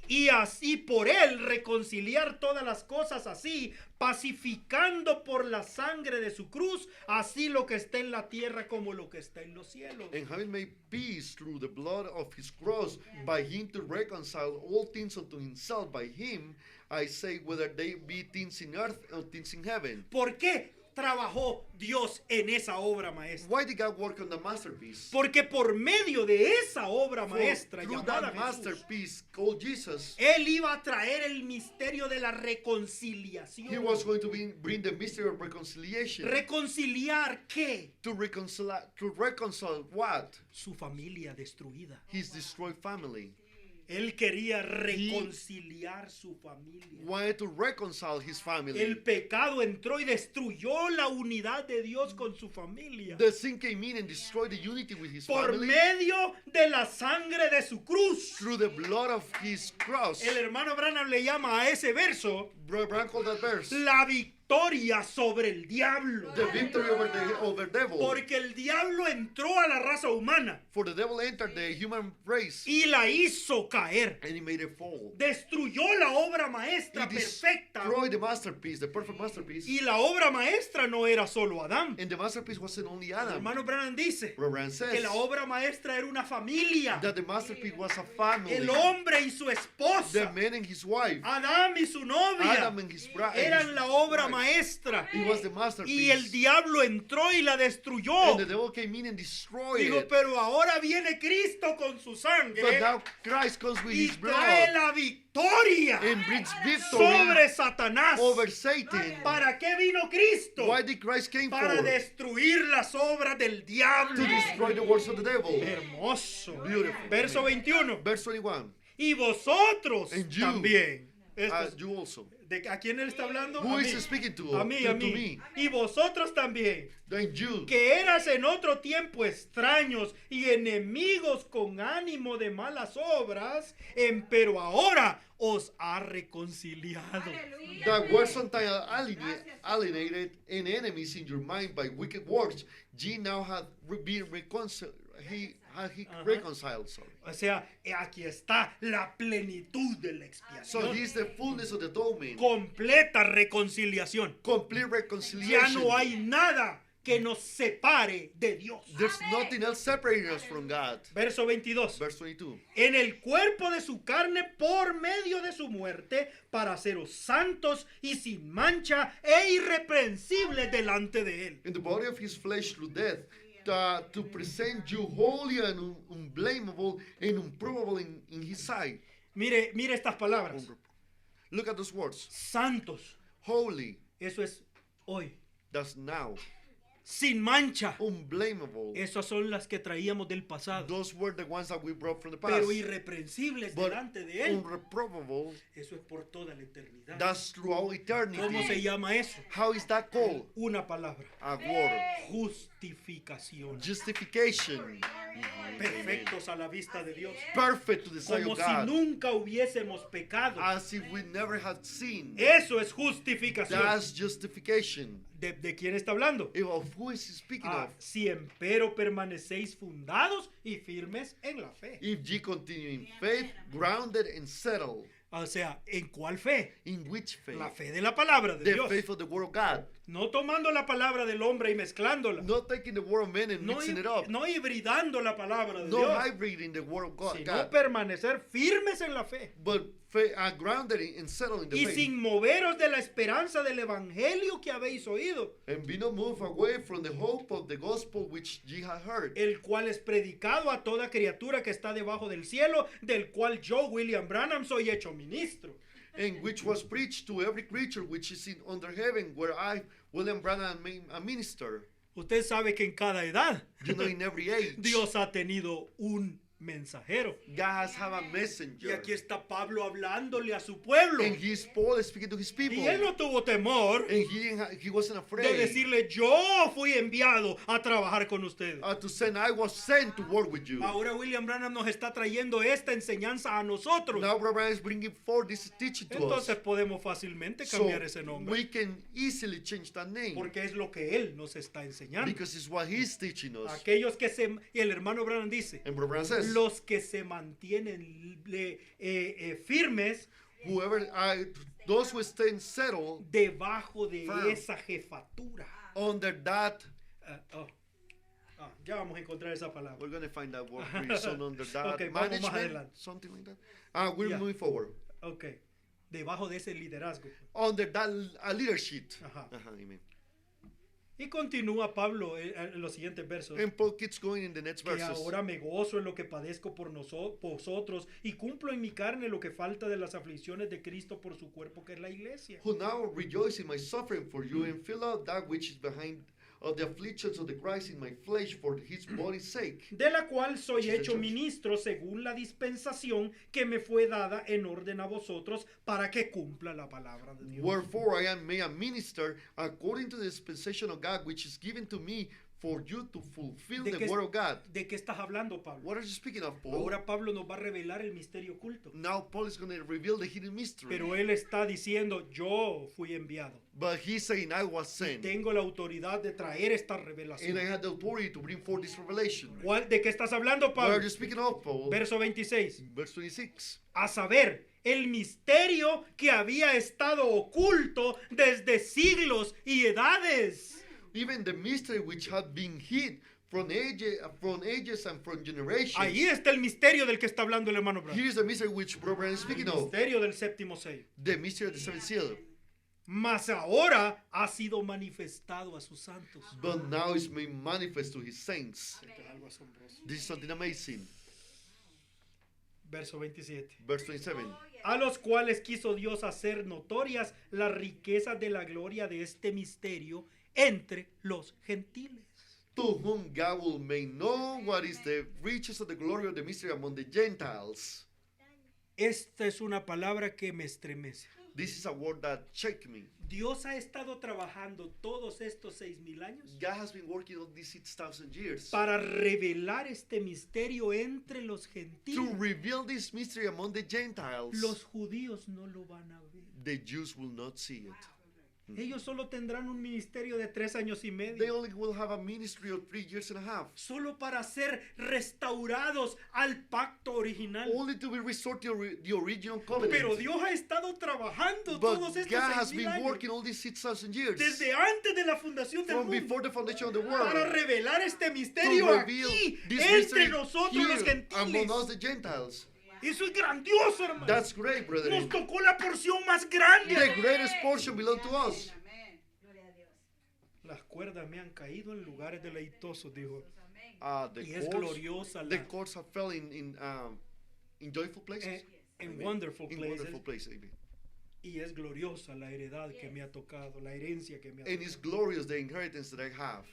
Y así por él reconciliar todas las cosas así, pacificando por la sangre de su cruz, así lo que está en la tierra como lo que está en los cielos. And having made peace through the blood of his cross, by him to reconcile all things unto himself. By him, I say, whether they be things in earth or things in heaven. ¿Por qué? trabajó Dios en esa obra maestra? Why did God work on the masterpiece? Porque por medio de esa obra For maestra through llamada that Jesús, masterpiece called Jesus, Él iba a traer el misterio de la he reconciliación. was going to bring the mystery of reconciliation. ¿Reconciliar qué? To reconcile what? Su familia destruida. His destroyed family. Él quería reconciliar su familia. Wanted to reconcile his family. El pecado entró y destruyó la unidad de Dios con su familia. The sin came in and destroyed the unity with his Por family medio de la sangre de su cruz. through the blood of his cross. El hermano Branham le llama a ese verso Brother Branham called that verse la victoria sobre el diablo. the victory over devil. Porque el diablo entró a la raza humana For the devil entered the human race y la hizo caer. and he made it fall. Destruyó la obra maestra He perfecta. destroyed the masterpiece, the perfect masterpiece. Y la obra maestra no era solo Adán. And the masterpiece wasn't only El Adam. hermano Branham dice Brother Branham que says la obra maestra era una familia. that the masterpiece was a family. El hombre y su The esposa, man and his wife. Adán y su novia, Adam and his bride. eran la obra maestra. It was the masterpiece. Y el diablo entró y la destruyó. And the devil came in and destroyed Dijo, it. pero ahora viene Cristo con su But sangre now Christ comes with y his trae blood la victoria and brings victory sobre Satanás. over Satan. ¿Para qué vino Cristo? Why did Christ came Para for? destruir las obras del diablo. To destroy the works of the devil. Hermoso. Beautiful. Verso 21. Verse 21. Y vosotros And you. también. Esto es- You also. ¿A quién él está hablando? Who A is mí. he speaking to? A mí, To a mí. me. Y vosotros también, And you. que eras en otro tiempo extraños y enemigos con ánimo de malas obras, pero ahora os ha reconciliado. Aleluya. That were sometimes alienated and enemies in your mind by wicked works, ye now have been reconciled. He reconciled. Sorry. O sea, aquí está la plenitud de la So expiación. he is the fullness of the domain. Completa reconciliación. Complete Ya reconciliation. no hay nada que nos separe de Dios. There's nothing else separating us from God. Verso 22. Verse 22. En el cuerpo de su carne por medio de su muerte, para haceros santos y sin mancha e irreprensibles delante de él. In the body of his flesh through death, to present you holy and unblameable and unprovable in his sight. Mire estas palabras. Look at those words. Santos. Holy, Eso es hoy. that's now. Sin mancha. Unblameable. Esas son las que traíamos del pasado. Those were the ones that we brought from the past. Pero irreprensibles But delante de él. unreprovable, Eso es por toda la eternidad. that's throughout eternity. ¿Cómo se llama eso? How is that called? Una palabra. A word. Justificación. Justification. Perfectos a la vista de Dios. Perfect to the sight Como of si God. nunca hubiésemos pecado. As if we never had sinned. Eso es justificación. That's justification. ¿De quién está hablando? Of who is he speaking of? Si empero permanecéis fundados y firmes en la fe. If ye continue in faith, grounded and settled. O sea, ¿en cuál fe? In which faith? La fe de la palabra de The Dios. faith of the word of God. No tomando la palabra del hombre y mezclándola. Not taking the word of men and No, mixing it up. no hibridando la palabra de No Dios. hybriding the word of God. Sino permanecer firmes en la fe. But grounded and settled in the Y faith. sin moveros de la esperanza del evangelio que habéis oído, And be not moved away from the hope of the gospel which ye have heard. el cual es predicado a toda criatura que está debajo del cielo, del cual yo, William Branham, soy hecho ministro. And which was preached to every creature which is in under heaven, where I, William Branham, am a minister. Usted sabe que en cada edad You know, in every age, Dios ha tenido un mensajero. God has have a Y messenger. aquí está Pablo hablándole a su pueblo. And he's Paul speaking to his people. Y él no tuvo temor And he wasn't de afraid decirle, yo fui enviado a trabajar con ustedes. to send, I was sent to work with you. Ahora William Branham nos está trayendo esta enseñanza a nosotros. Now Brother is bringing forth this teaching to us. Entonces podemos fácilmente So cambiar ese nombre. we can easily change that name. Porque es lo que él nos está enseñando. Because it's what he's teaching us. Aquellos que se... Y el hermano Branham dice, And Brother Branham says, los que se mantienen firmes whoever, those who stand settled debajo de Firm. esa jefatura. under that, Ya vamos a encontrar esa palabra. we're going to find that word pretty soon, under that Okay, vamos más management, adelante. something like that. We're Yeah. moving forward. Ok. Debajo de ese liderazgo. Under that leadership. Ajá. Amen. Y continúa Pablo en los siguientes versos. And Paul keeps going in the next Que verses. ahora me gozo en lo que padezco por vosotros y cumplo en mi carne lo que falta de las aflicciones de Cristo por su cuerpo, que es la iglesia. Who now rejoice in my suffering for you and fill out that which is behind of the afflictions of the Christ in my flesh for his body's sake. De la cual soy Sí, hecho church. ministro según la dispensación que me fue dada en orden a vosotros para que cumpla la palabra de Dios. Wherefore I am made a minister according to the dispensation of God which is given to me for you to fulfill ¿De the qué- word of God. ¿De qué estás hablando, Pablo? What are you speaking of, Paul? Ahora Pablo nos va a revelar el misterio oculto. Now Paul is going to reveal the hidden mystery. Pero él está diciendo, yo fui enviado. But he's saying, I was sent. Tengo la autoridad de traer esta And I revelación. had the authority to bring forth this revelation. ¿De qué estás hablando, What Pablo? are you speaking of, Paul? Verso 26. Verse 26. A saber, el misterio que había estado oculto desde siglos y edades. Even the mystery which had been hid from ages and from generations. Ahí está el misterio del que está hablando el hermano Branham. Here is the mystery which Brother Branham is El speaking of. misterio del séptimo sello. The mystery of the seventh seal. Mas ahora ha sido manifestado a sus santos. But now is made manifest to his saints. Esto es algo asombroso. This is something amazing. Verso 27. Verse 27. A los cuales quiso Dios hacer notorias las riquezas de la gloria de este misterio entre los gentiles. To whom God will make known what is the riches of the glory of the mystery among the Gentiles. Esta es una palabra que me estremece. This is a word that checked me. Dios ha estado trabajando todos estos 6,000 años God has been working on these 6,000 years para revelar este misterio entre los to gentiles. reveal this mystery among the Gentiles. Los judíos no lo van a ver. The Jews will not see it. Ellos solo tendrán un ministerio de 3 años y They medio. only will have a ministry of 3 years and a half. Solo para ser restaurados al pacto original. Only to be restored to the original covenant. Pero Dios ha estado trabajando But todos estos God has 6,000 been años. working all these 6,000 years. Desde antes de la fundación del From mundo. before the foundation of the Para world. revelar este To misterio reveal aquí, this entre mystery nosotros los here among us gentiles. the Gentiles. Eso es grandioso, hermano. That's great, Nos brethren. tocó la porción más grande. The greatest portion belongs to us. Amén. Gloria a Dios. Las cuerdas me han caído en lugares deleitosos, dijo. Amén. The Y es courts, gloriosa the la, courts have fell in joyful places. en Amen. wonderful In places. wonderful places. Amen. Y es gloriosa la heredad que me ha tocado, la herencia que me ha And it's tocado. glorious the inheritance that I have.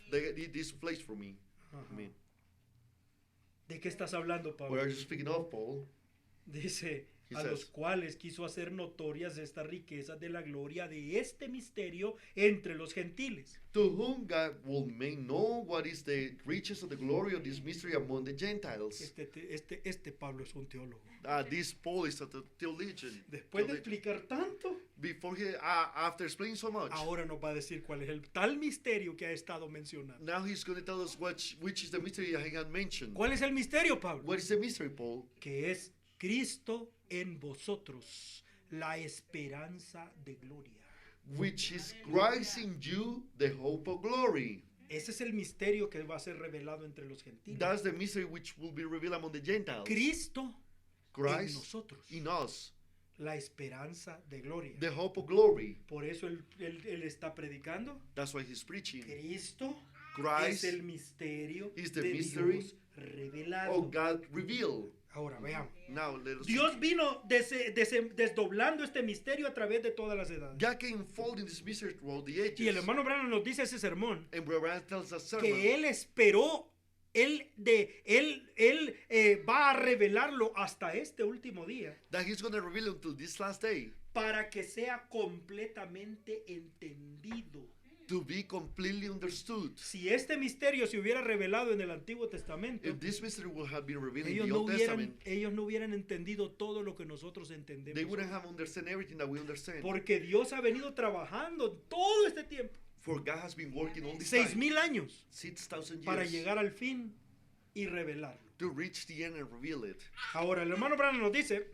This place for me. Ajá. Amen. ¿De qué estás hablando, What Pablo? are you speaking of, Paul? Dice, He a los says- cuales quiso hacer notorias estas riquezas de la gloria de este misterio entre los gentiles. To whom God will make known what is the riches of the glory of this mystery among the Gentiles. Este Pablo es un teólogo. This Paul is a theologian. Después de Theologian. explicar tanto, Before he, after explaining so much, ahora nos va a decir cuál es el tal misterio que ha estado mencionando. now he's going to tell us which is the mystery he had mentioned. ¿Cuál es el misterio, Pablo? What is the mystery, Paul? Que es Cristo en vosotros, la esperanza de gloria. Which is Christ in you, the hope of glory. Ese es el misterio que va a ser revelado entre los gentiles. That's the mystery which will be revealed among the Gentiles. Cristo en Christ nosotros, in us, la esperanza de gloria. the hope of glory. Por eso él está predicando. That's why he's preaching. Cristo Christ es el misterio is the de mystery Dios revelado. of God revealed. Ahora veamos. Now let us. Dios vino desdoblando este misterio a través de todas las edades. God can unfold in this mystery throughout the ages. Y el hermano Branham nos dice ese sermón And Brother Branham tells us sermon que él esperó, él va a revelarlo hasta este último día that he's going to reveal until this last day para que sea completamente entendido. to be completely understood. Si este misterio se hubiera revelado en el Antiguo Testamento, If this mystery would have been revealed in ellos the no, Old hubieran, Testament, ellos no hubieran entendido todo lo que nosotros they entendemos. wouldn't have understood everything that we understand. Porque Dios ha venido trabajando todo este tiempo, For God has been working all this time, 6,000 años, 6,000 para years, llegar al fin y revelarlo. to reach the end and reveal it. Ahora, el hermano Branham nos dice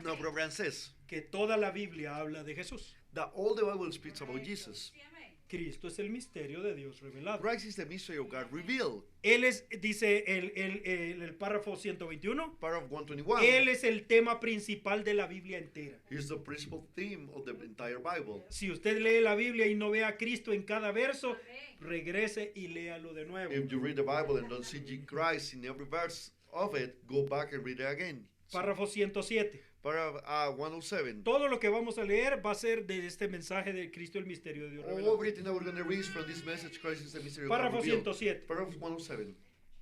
Now, Brother Branham says que toda la Biblia habla de Jesús. that all the Bible speaks about Jesus. Sí, amén. Cristo es el misterio de Dios revelado. Christ is the mystery of God revealed. Él es, dice el párrafo 121, Paragraph 121. Él es el tema principal de la Biblia entera. Here's the principal theme of the entire Bible. Si usted lee la Biblia y no ve a Cristo en cada verso, regrese y léalo de nuevo. If you read the Bible and don't see Christ in every verse of it, go back and read it again. Párrafo 107. Paragraph 107. Todo lo que vamos a leer va a ser de este mensaje de Cristo, el misterio de Dios revelado. Everything that we're going to read from this message, Christ is the mystery of God Párrafo revealed. 107. Paragraph 107.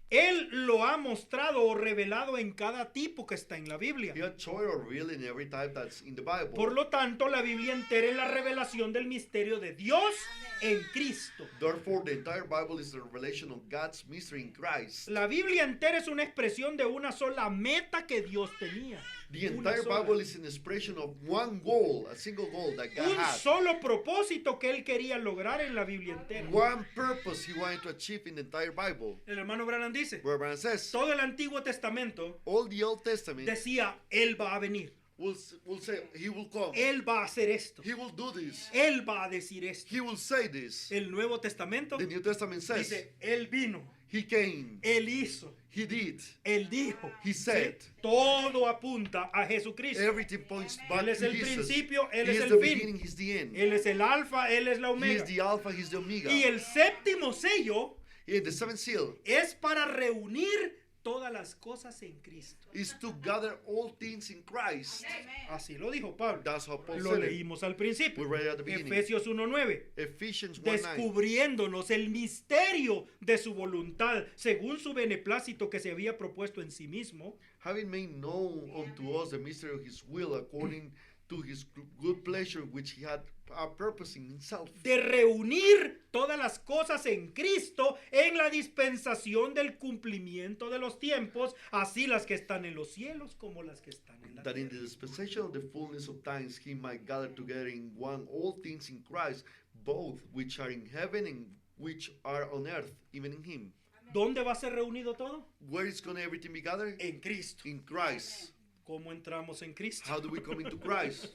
Él lo ha mostrado o revelado en cada tipo que está en la Biblia. He had showed or revealed in every type that's in the Bible. Por lo tanto, la Biblia entera es la revelación del misterio de Dios en Cristo. Therefore, the entire Bible is the revelation of God's mystery in Christ. La Biblia entera es una expresión de una sola meta que Dios tenía. The Una entire sola. Bible is an expression of one goal, a single goal that God Un had. solo propósito que él quería lograr en la Biblia entera. One purpose he wanted to achieve in the entire Bible. El hermano Branham dice, Where Abraham says, todo el Antiguo Testamento all the Old Testament decía, él va a venir, will say, he will come. él va a hacer esto, He will do this. él va a decir esto. He will say this. El Nuevo Testamento The New Testament says, dice, él vino, he came, él hizo, he did, él dijo. he said. ¿Sí? Todo apunta a Jesucristo. Everything points back Él es to el Jesus. principio, él He es is el the fin. beginning, he's the end. Él es el alfa, él es la He omega. is the Alpha, he's the Omega. Y el séptimo sello And the seventh seal es para reunir todas las cosas en Cristo. is to gather all things in Christ. Así lo dijo Pablo. That's how Paul Lo said it. leímos al principio. We read it at the beginning. Efesios 1:9. Ephesians 1:9. Descubriéndonos el misterio de su voluntad, según su beneplácito que se había propuesto en sí mismo, Having made known unto us the mystery of his will according to his good pleasure which he had a purpose in himself. de reunir todas las cosas en Cristo en la dispensación del cumplimiento de los tiempos, así las que están en los cielos como las que están en la That in the tierra. dispensation of the fullness of times he might gather together in one all things in Christ, both which are in heaven and which are on earth, even in him. ¿Dónde va a ser reunido todo? Where is going to everything be gathered? En Cristo. In Christ. ¿Cómo entramos en Cristo? How do we come into Christ?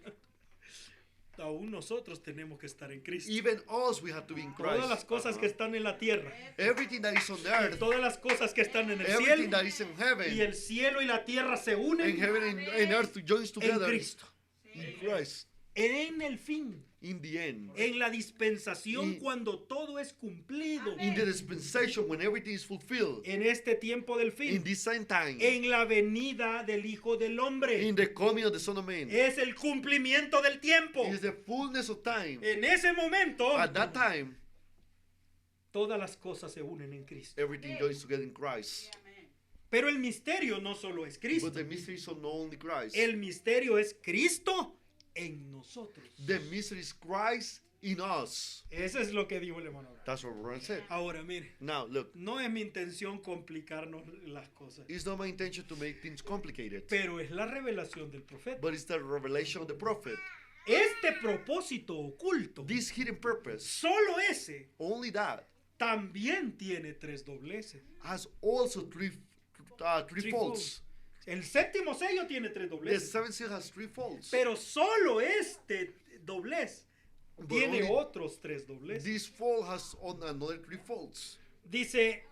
Aún nosotros tenemos que estar en Cristo. Even us, we have to be in Todas las Christ. cosas que están en la tierra, Everything that is on earth, todas las cosas que están en el everything cielo, that is in y heaven, el cielo y la tierra se and unen heaven and earth joins en together Cristo. in Christ. En el fin, In the end, en la dispensación Y- cuando todo es cumplido, in the dispensation when everything is fulfilled, en este tiempo del in fin, this same time, en la venida del Hijo del Hombre, in the coming of the Son of Man, es el cumplimiento del tiempo. is the fullness of time. En ese momento, At that time, todas las cosas se unen en Cristo. everything joins together in Christ. Pero el misterio no solo es Cristo, But the mystery is not only Christ. el misterio es Cristo en nosotros. The mystery is Christ in us. Eso es lo que dijo el hermano. That's what Ron said. Ahora, mire, Now, look, no es mi intención complicarnos las cosas, it's not my intention to make things complicated, pero es la revelación del profeta. but it's the revelation of the prophet. Este propósito oculto, This hidden purpose, solo ese, only that, también tiene tres dobleces. has also three folds. El séptimo sello tiene tres The dobleces, seventh seal has three folds. pero solo este doblez But tiene only otros tres dobleces. this fold has on another three folds. Dice,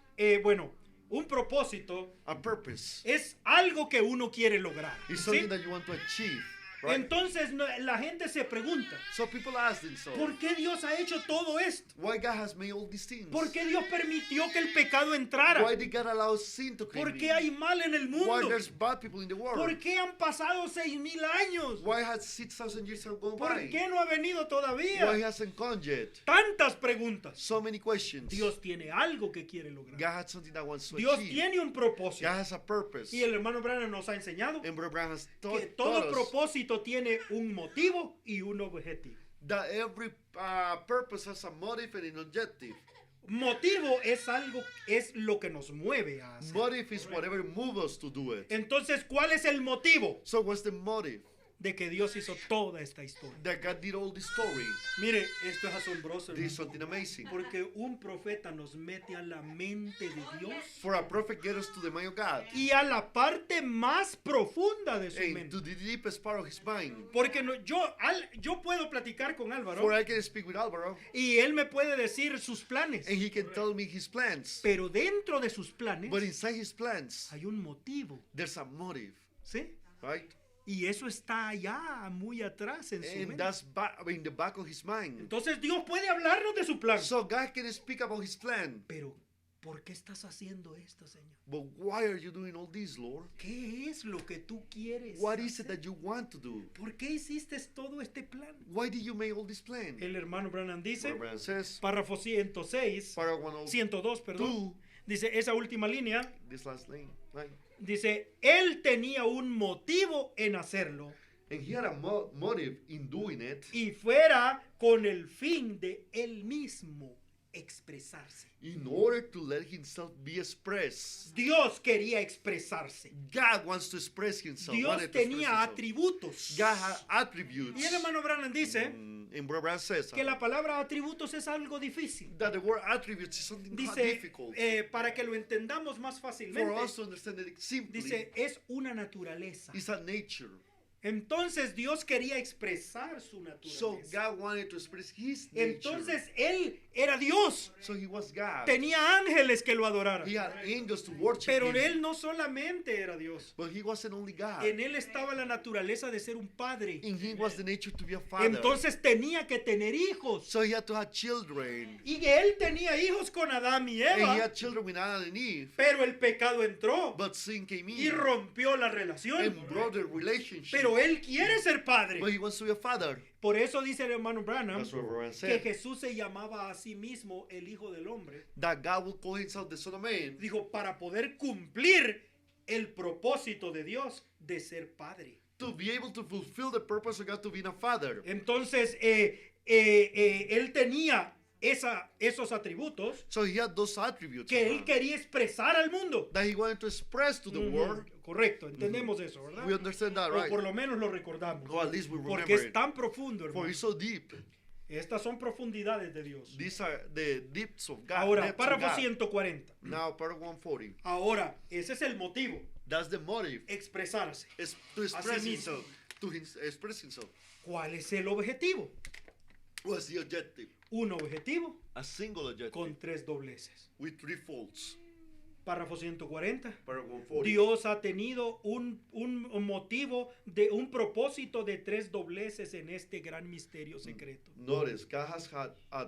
bueno, un propósito A purpose. es algo que uno quiere lograr. It's ¿sí? something that you want to achieve. Right? Entonces la gente se pregunta, So people ask themselves, ¿por qué Dios ha hecho todo esto? why God has made all these things? ¿Por qué Dios permitió que el pecado entrara? Why did God allow sin to come ¿Por in? qué hay mal en el Why mundo? there's bad people in the world? ¿Por qué han pasado 6,000 años? Why has 6,000 years have gone ¿Por by? qué no ha venido Why todavía? hasn't come yet? Tantas preguntas. So many questions. Dios tiene algo que quiere lograr. God has something that wants to Dios achieve. tiene un propósito. God has a purpose. Y el hermano Branham nos ha enseñado And Brother Branham has que taught todo us propósito tiene un motivo y un objetivo. that every purpose has a motive and an objective. Motivo es lo que nos mueve a hacer. Motive is whatever moves us to do it. Entonces, ¿cuál es el motivo? So what's the motive? de que Dios hizo toda esta historia. that God did all this story. Mire, esto es asombroso, This is hermano, something amazing. porque un profeta nos mete a la mente de Dios For a prophet get us to the mind of God y a la parte más profunda de su and mente. to the deepest part of his mind. Porque yo puedo platicar con Álvaro For I can speak with Alvaro y él me puede decir sus planes, and he can tell me his plans. pero dentro de sus planes But inside his plans, hay un motivo, there's a motive, ¿sí? right? Y eso está allá, muy atrás en su And mente. that's in the back of his mind. Entonces Dios puede hablarnos de su plan. So God can speak about his plan. Pero, ¿por qué estás haciendo esto, Señor? But why are you doing all this, Lord? ¿Qué es lo que tú quieres What is it hacer? that you want to do? ¿Por qué hiciste todo este plan? Why did you make all this plan? El hermano Branham dice, Abraham says, párrafo 106, paragraph 102, perdón, 102, dice esa última línea, this last line. dice, él tenía un motivo en hacerlo And he had a motive in doing it y fuera con el fin de él mismo expresarse. in order to let himself be expressed. Dios quería expresarse. God wants to express himself. Dios wanted to express tenía himself. atributos. God had attributes. Y el hermano Branham dice And Brother Branham says que la palabra atributos es algo difícil. that the word attributes is something Dice, difficult. para que lo entendamos más For fácilmente, us to understand it simply, dice, es una naturaleza. it's a nature. Entonces Dios quería expresar su So naturaleza. God wanted to express his nature. Entonces Él era Dios. So he was God. Tenía ángeles que lo adoraran. He had angels to worship Pero him. Él no solamente era Dios. But he wasn't only God. En Él estaba la naturaleza de ser un padre. In him was the nature to be a father. Entonces tenía que tener hijos. So he had to have children. Y Él tenía hijos con Adán y And he Eva. had children with Adam and Eve. Pero el pecado entró But sin came y in rompió la relación. and brought the relationship. Pero Él quiere ser padre. But he wants to be a father. Por eso dice el hermano Branham That's what Brother que said. Jesús se llamaba a sí mismo el Hijo del Hombre. That God will call himself the Son of Man. Dijo, para poder cumplir el propósito de Dios de ser padre. To be able to fulfill the purpose of God to being a father. Entonces, él tenía esos atributos So he had those attributes que él quería expresar al mundo. that he wanted to express to the world. Correcto, entendemos eso, ¿verdad? We understand that, O right? por lo menos lo recordamos. Or at least we remember Porque es it. tan profundo, For hermano. it's so deep. Estas son profundidades de Dios. These are the depths of God. Ahora, depths of párrafo God. 140. Now, paragraph 140. Ahora, ese es el motivo, That's the motive. expresarse. Is to express Así mismo. himself. To express himself. ¿Cuál es el objetivo? What's the objective? Un objetivo A single objective con 3 dobleces. with 3 folds. Párrafo 140. Paragraph 140. Dios ha tenido un motivo, de un propósito de 3 dobleces en este gran misterio secreto. Notice, God has had a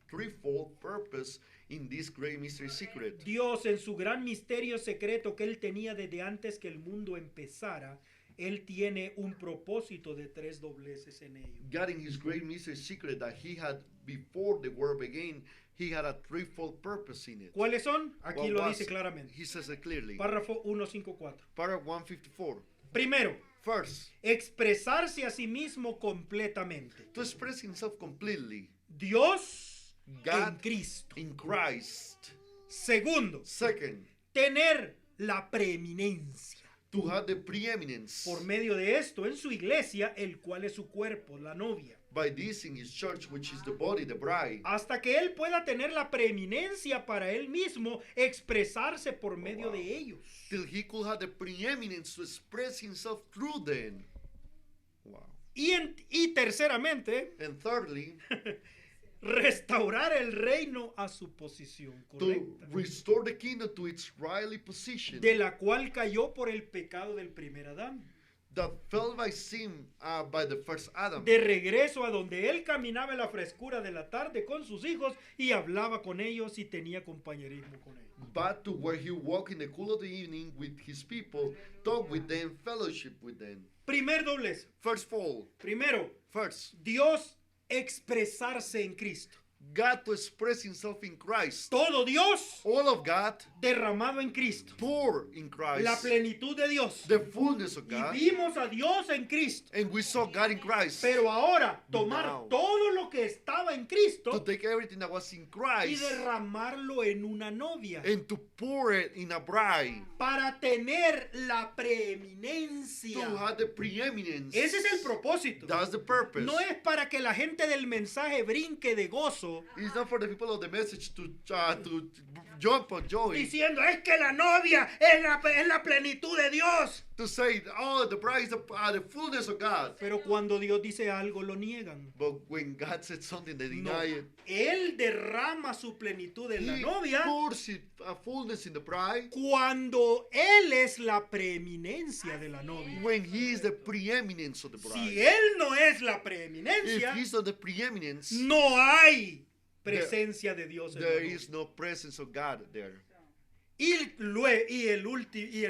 threefold purpose in this great mystery secret. Dios en su gran misterio secreto que Él tenía desde antes que el mundo empezara, Él tiene un propósito de 3 dobleces en ello. God in his great mystery secret that he had before the world began, he had a threefold purpose in it. ¿Cuáles son? Aquí What lo was dice it? claramente. He says it clearly. Párrafo 154. Paragraph 154. Primero, First, expresarse a sí mismo completamente. to express himself completely. Dios God en Cristo. in Christ. Segundo, Second, tener la preeminencia. to have the preeminence. Por medio de esto, en su iglesia, el cual es su cuerpo, la novia. By this in his church, which is the body, the bride. Hasta que él pueda tener la preeminencia para él mismo, expresarse por medio de ellos. Till he could have the preeminence to express himself through them. Wow. Y terceramente, And thirdly, restaurar el reino a su posición to correcta, restore the kingdom to its rightly position de la cual cayó por el pecado del primer Adán. that fell by sin by the first Adam. De regreso a donde él caminaba en la frescura de la tarde con sus hijos y hablaba con ellos y tenía compañerismo con ellos. But to where he walked in the cool of the evening with his people, talk with them, fellowship with them. Primer doblez. First fall. Primero, First, Dios expresarse en Cristo. God to express himself in Christ. Todo Dios All of God derramado en Cristo. pour in Christ. La plenitud de Dios. The fullness of Y God. vimos a Dios en Cristo. And we saw God in Christ. Pero ahora tomar Now. todo lo que estaba en To Cristo take everything that was in y Christ derramarlo en una novia. and to pour it in a bride. Para tener la To preeminencia. have the preeminence. Ese es el propósito. That's the purpose. No es para que la gente del mensaje brinque de gozo It's not for the people of the message to jump on joy. diciendo es que la novia es la plenitud de Dios. To say, oh, the bride is the fullness of God. Pero cuando Dios dice algo lo niegan. But when God said something, they No, deny it. Él derrama su plenitud en la He novia pours it, a fullness in the bride cuando Él es la preeminencia de la novia. when he is the preeminence of the bride. Si Él no es la If preeminencia, he's not the preeminence, no hay presencia de Dios en la there novia. is no presence of God there. Y el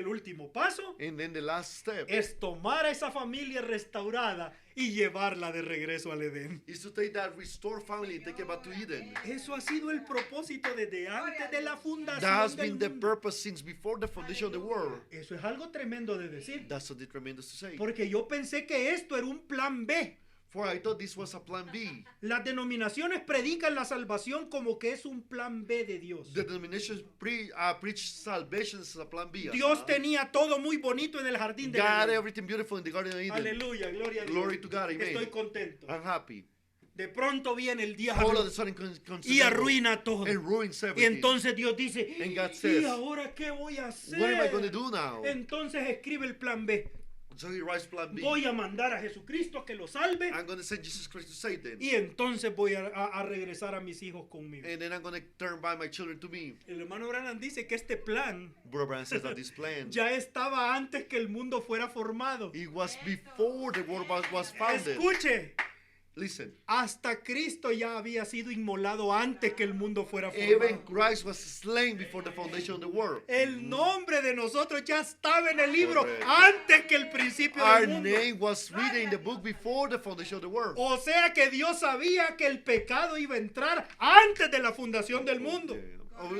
último paso And then the last step es tomar a esa familia restaurada y llevarla de regreso al Edén. is to take that restored family and take it back to Eden. Eso ha sido el propósito desde antes de la That has fundación been del the mundo. purpose since before the foundation of the world. Eso es algo tremendo de decir. That's something tremendous to say. Porque yo pensé que esto era un plan B. For I thought this was a plan B. Las denominaciones predican la salvación como que es un plan B de Dios. The denominations preach salvation as a plan B. Dios tenía todo muy bonito en el jardín de God, Edén. everything beautiful in the Garden of Eden. Aleluya, gloria a Dios. Glory to God, amen. Estoy contento. I'm happy. De pronto viene el All of diablo a sudden comes y the devil arruina todo. and ruins Y everything. entonces Dios dice, And God ¿y says, ahora qué voy a hacer? What am I going to do now? Entonces escribe el plan B. So he writes plan B. Voy a mandar a Jesucristo a que lo salve I'm going to send Jesus Christ to Satan. y entonces voy a regresar a mis hijos conmigo. And then I'm going to turn by my children to me. El hermano Branham dice que este plan Brother Branham says that this plan, ya estaba antes que el mundo fuera formado. it was before the world was founded. Escuche, Listen, hasta Cristo ya había sido inmolado antes que el mundo fuera even formado. Christ was slain before the foundation of the world. El nombre de nosotros ya estaba en el libro Correcto. antes que el principio Our del mundo. name was written in the book before the foundation of the world. O sea que Dios sabía que el pecado iba a entrar antes de la fundación del mundo. Oh,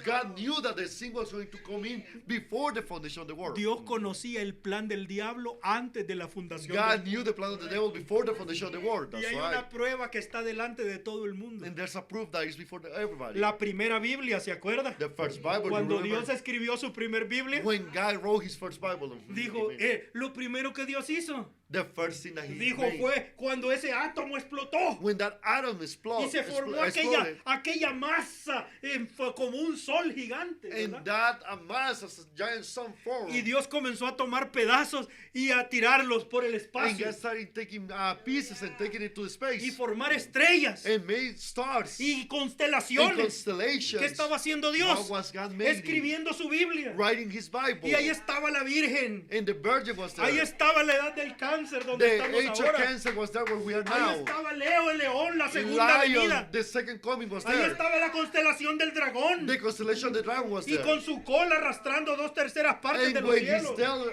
God knew that the sin was going to come in before the foundation of the world. Dios conocía el plan del diablo antes de la fundación God del knew the plan of the devil before the foundation of the world. mundo. Y That's hay right. una prueba que está delante de todo el mundo. And there's a proof that is before everybody. La primera Biblia, ¿se acuerda? The first Bible. Cuando you remember? Dios escribió su primer Biblia, When God wrote his first Bible, dijo, lo primero que Dios hizo, the first thing that he dijo made, fue cuando ese átomo explotó when that atom y se formó exploded, aquella masa fue como un sol gigante, and ¿verdad? that a mass as a giant sun formed, Y Dios comenzó a tomar pedazos y a tirarlos por el and espacio God started taking pieces and taking it to the space, y formar estrellas and made stars y and constelaciones. constellations. ¿Qué estaba haciendo Dios? What was God making? Escribiendo su Biblia. Writing his Bible. Y ahí estaba la Virgen. And the Virgin was there. Ahí estaba la edad del cáncer donde The estamos age of ahora. cancer was there where we are Ahí now. estaba Leo el león, la segunda Lion, venida. the second coming was Ahí there. estaba la constelación del dragón. The constellation of the dragon was Y there. con su cola arrastrando 2/3 partes de And los when he's cielos. still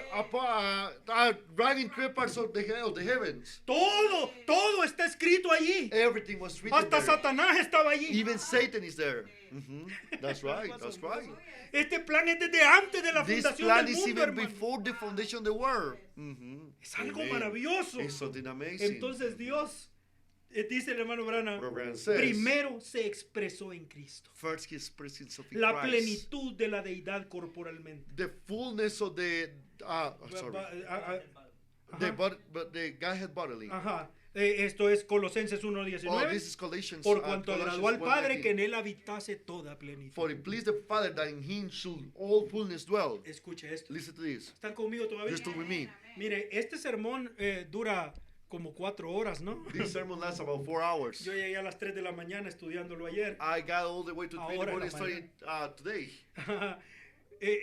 driving 3 parts of the heavens, Todo está escrito allí. everything was written Hasta there. Satanás estaba allí. Even Satan is there. That's right. That's right. Este plan es desde antes de la This fundación plan del is mundo, even hermano. before the foundation of the world. Es algo Amen. maravilloso. It's something amazing. Entonces Dios, dice el hermano Branham, Brother Branham says, primero se expresó en Cristo. first he expressed himself in La Christ. plenitud de la deidad corporalmente. The fullness of the the Ajá. body, but the Godhead bodily. Ajá. Esto es Colosenses Oh, 1:19. this is Colossians. Por cuanto Colossians agradó al Padre 1:19. que en él habitase toda plenitud. For it pleased the Father that in him should all fullness dwell. Escuche esto. Listen to this. ¿Están conmigo todavía? You're still with me. Mire, este sermón dura como 4 horas, ¿no? This sermon lasts about 4 hours. Yo llegué a las 3 de la mañana estudiándolo ayer. I got all the way to 3 in the Ahora en la morning studying today.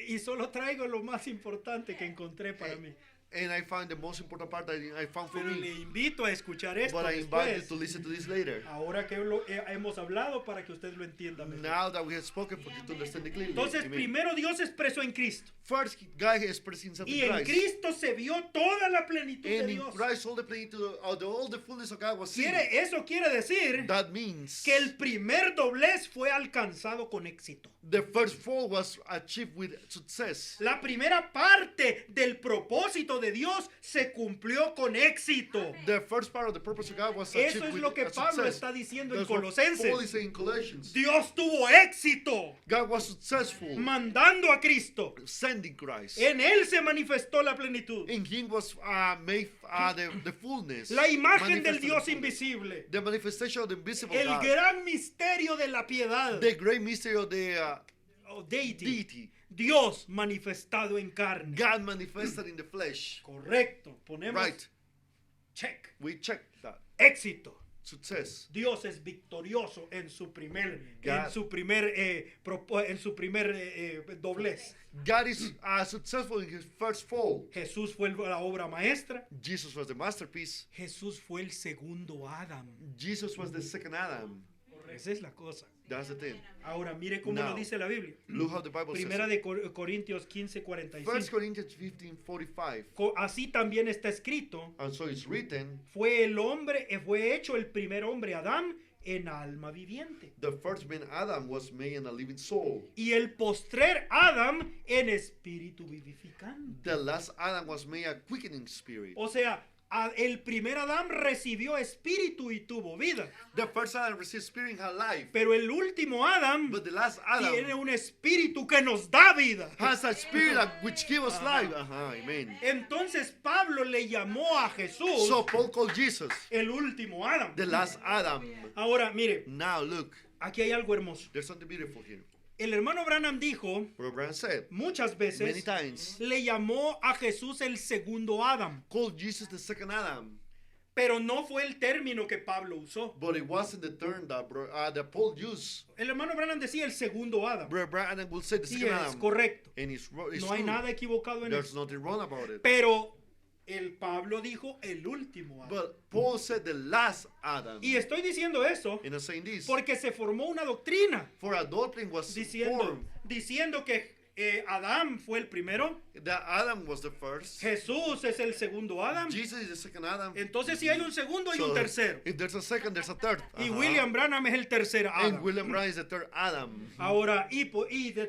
Y solo traigo lo más importante que encontré para mí. And I find the most important part that I found for Pero le me. invito a escuchar esto But I invite you después. to listen to this later. Ahora que hemos hablado para que usted lo entienda mejor. Now that we have spoken for you to understand it clearly. Entonces, Amen. primero Dios expresó en Cristo. First, God expressed himself Y in en Christ. Cristo se vio toda la plenitud de And in Dios. Christ, all the plenitude of all the fullness of God was seen. Eso quiere decir That means que el primer doblez fue alcanzado con éxito. the first fall was achieved with success. La primera parte del propósito de Dios se cumplió con éxito. The first part of the purpose of God was Eso achieved es with lo que Pablo success. está diciendo en That's what Paul is Colosenses. saying in Colossians. Dios tuvo éxito God was successful mandando a Cristo. sending Christ. En él se manifestó la plenitud. In him was made the fullness. La imagen del manifested Dios the fullness. invisible. The manifestation of the invisible El God. gran misterio de la piedad. The great mystery of the Oh, deity. deity. Dios manifestado en carne. God manifested in the flesh. Correcto. Ponemos Right. check. We checked that. Éxito. Success. Dios es victorioso en su primer God- doblez. God is successful in his first fall. Jesús fue la obra maestra. Jesus was the masterpiece. Jesús fue el segundo Adán. Jesus was the second Adam. Esa es la cosa. That's the thing. Ahora mire cómo lo Now, dice la Biblia. Look how the Bible Primera says. de Corintios 15:45. 1 Corinthians 15:45. Así también está escrito. And so it's written, Fue hecho el primer hombre Adán en alma viviente. the first man Adam was made in a living soul. Y el postrer Adán en espíritu vivificante. The last Adam was made a quickening spirit. O sea, el primer Adán recibió espíritu y tuvo vida. The first Adam received spirit in her life. Pero el último Adán But the last tiene Adam un espíritu que nos da vida. has a spirit which gives us life. Amen. Entonces Pablo le llamó a Jesús So Paul called Jesus el último Adán. the last Adam. Ahora, mire, Now look, aquí hay algo hermoso. there's something beautiful here. El hermano Branham dijo Brother Branham said muchas many veces, times, le llamó a Jesús el segundo Adán. called Jesus the second Adam. Pero no fue el término que Pablo usó. But it wasn't the term that Paul used. El hermano Branham decía el segundo Adán. Brother Branham will say the Sí, second es Adam. correcto. And it's No hay true. nada equivocado en There's eso. nothing wrong about it. Pero el Pablo dijo el último Adán. But Paul said the last Adam. Y estoy diciendo eso And I'm saying this. porque se formó una doctrina For a doctrine was diciendo, formed que Adán fue el primero, that Adam was the first. Jesús es el segundo Adán. Jesus is the second Adam. Entonces si hay un segundo hay So, un tercero. if there's a second, there's a third. Y William Branham es el tercer And Adán. William Branham is the third Adam. Ahora,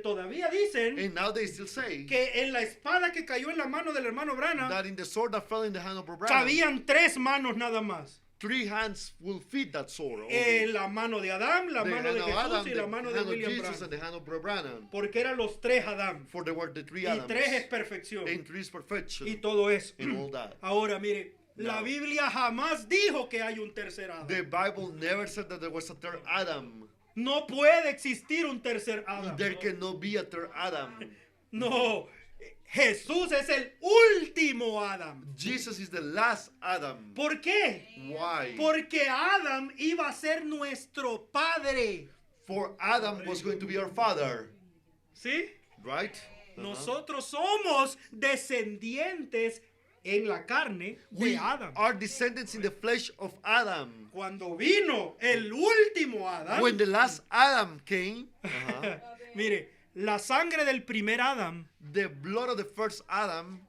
todavía dicen And now they still say que en la espada que cayó en la mano del hermano Branham that in the sword that fell in the hand of Brother Branham, cabían 3 manos nada más. 3 hands will fit that sword. only. La mano de Adán, la The mano hand de of Jesús Adam, y the la mano de hand of William Jesus, Branham. and the hand of Brother Branham. Porque eran los 3 Adán. For there were the 3 Y Adams. 3 es perfección. And 3 is perfection. Y todo eso. And all that. Ahora mire, la Now. Biblia jamás dijo que hay un tercer Adán. The Bible never said that there was a third Adam. No puede existir un tercer Adán. There cannot be a third Adam. No, Jesús es el último Adán. Jesus is the last Adam. ¿Por qué? Why? Porque Adán iba a ser nuestro padre. For Adam was going to be our father. ¿Sí? Right? Nosotros somos descendientes en la carne We de Adán. are descendants in the flesh of Adam. Cuando vino el último Adán, When the last Adam came, mire, la sangre del primer Adán the blood of the first Adam,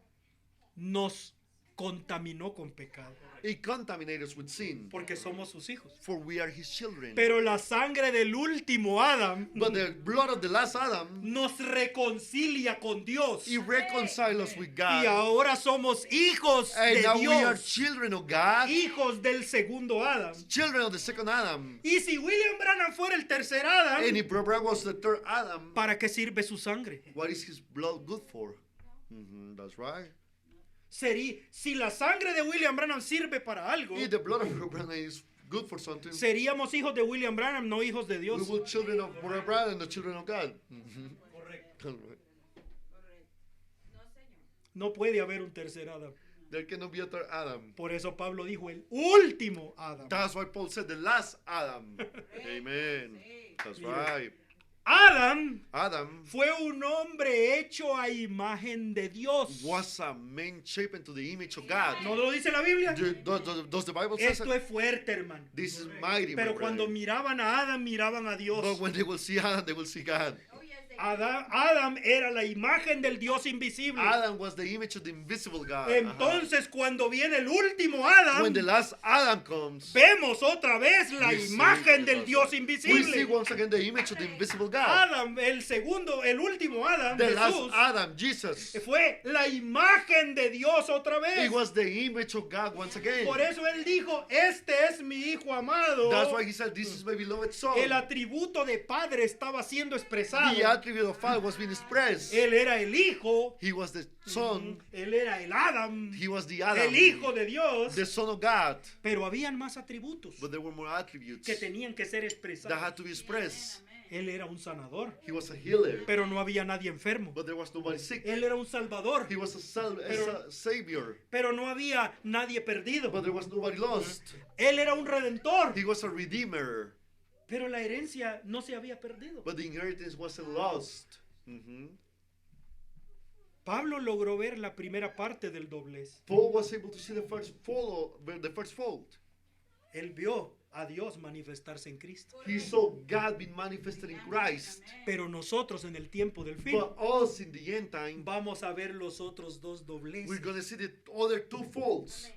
nos contaminó con pecado, it contaminated us with sin. porque somos sus hijos. For we are his children. Pero la sangre del último Adán But the blood of the last Adam, nos reconcilia con Dios. it reconciled us with Y God. ahora somos hijos And de now we are Dios, children of God, hijos del segundo Adán. children of the second Adam. Y si William Branham fuera el tercer Adán, And if Brother was the third Adam, ¿para qué sirve su sangre? what is his blood good for? That's right. Si la sangre de William Branham sirve para algo, If the blood of Brother Branham is good for something, seríamos hijos de William Branham, no hijos de we Dios. will children of Brother Branham and the children of God. No puede haber un tercer Adán. There cannot be a third Adam. Por eso Pablo dijo el último Adán. That's why Paul said the last Adam. Amen. That's right. Adam fue un hombre hecho a imagen de Dios. was a man shaped into the image of God. ¿No lo dice la Biblia? Does the Bible say Esto es fuerte, hermano. this is mighty, my Pero cuando brother. miraban a Adán, miraban a Dios. But when they will see Adam, they will see God. Adán era la imagen del Dios invisible. Adam was the image of the invisible God. Entonces, cuando viene el último When the Adán, last Adam comes, vemos otra vez la we see- imagen del Dios we see invisible. once again the image of the invisible God. Adán, el último Adán, The last Jesús, Adam, Jesus, fue la imagen de Dios otra he vez. was the image of God once again. Por eso él dijo, este es mi hijo amado. That's why he said, this is my beloved son. El atributo de padre estaba siendo expresado. The attribute of Father was being expressed. Él era el hijo. He was the son. Él era el Adam. He was the Adam, El hijo de Dios. the son of God. Pero habían más atributos But there were more attributes que tenían que ser that expresados. had to be expressed. Él era un sanador. He was a healer, Pero no había nadie enfermo. but there was nobody sick. Él era un salvador. He was Pero- a savior, Pero no había nadie perdido. but there was nobody lost. Él era un redentor. He was a redeemer, Pero la herencia no se había perdido. but the inheritance wasn't lost. Mhm. Pablo logró ver la primera parte del doblez. Paul was able to see the first fault. Él vio a Dios manifestarse en Cristo. He saw God being manifested in Christ. Pero nosotros en el tiempo del fin But us in the end time, vamos a ver los otros dos dobleces. we're going to see the other two faults.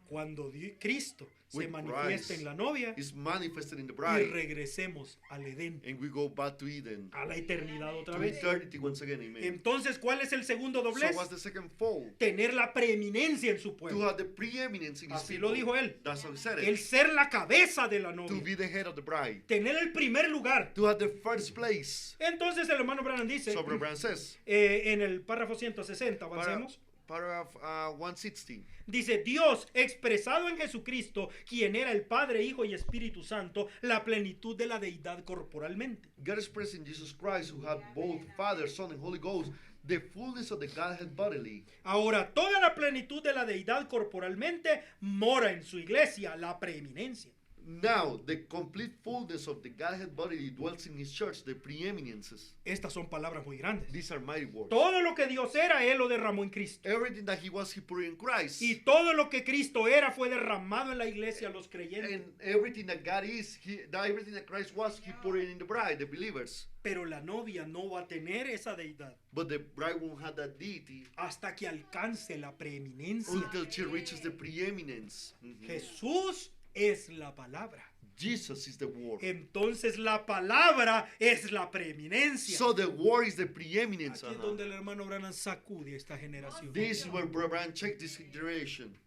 Cuando Cristo se With manifiesta Christ en la novia is manifested in the y bride, regresemos al Edén, and we go back to Eden, a la eternidad otra to vez. eternity once again. Amen. Entonces, ¿cuál es el segundo So doblez? what's the second fault? Tener la preeminencia en su To pueblo. have the preeminence in his Así people. lo dijo él. That's how he said El it. ser la cabeza de la To novia. be the head of the bride. Tener el primer lugar. To have the first place. Entonces el hermano Branham dice, So Brother Branham says, en el párrafo 160, avancemos. paragraph 160. Dice, Dios expresado en Jesucristo, quien era el Padre, Hijo y Espíritu Santo, la plenitud de la deidad corporalmente. God expressed in Jesus Christ, who had both Father, Son, and Holy Ghost, the fullness of the Godhead bodily. Ahora, toda la plenitud de la deidad corporalmente mora en su iglesia, la preeminencia. Now, the complete fullness of the Godhead bodily dwells in His church, the preeminences. Estas son palabras muy grandes. These are mighty words. Todo lo que Dios era, Él lo derramó en Cristo. Everything that He was, He put in Christ. Y todo lo que Cristo era fue derramado en la iglesia, los creyentes. And everything that God is, everything that Christ was, He put it in the bride, the believers. Pero la novia no va a tener esa deidad But the bride won't have that deity hasta que alcance la preeminencia. until she reaches the preeminence. Jesús es la palabra. Jesus is the word. Entonces la palabra es la preeminencia. So the word is the preeminence. Aquí es donde el hermano Branham sacude esta generación. This is where Brother Branham checked this generation.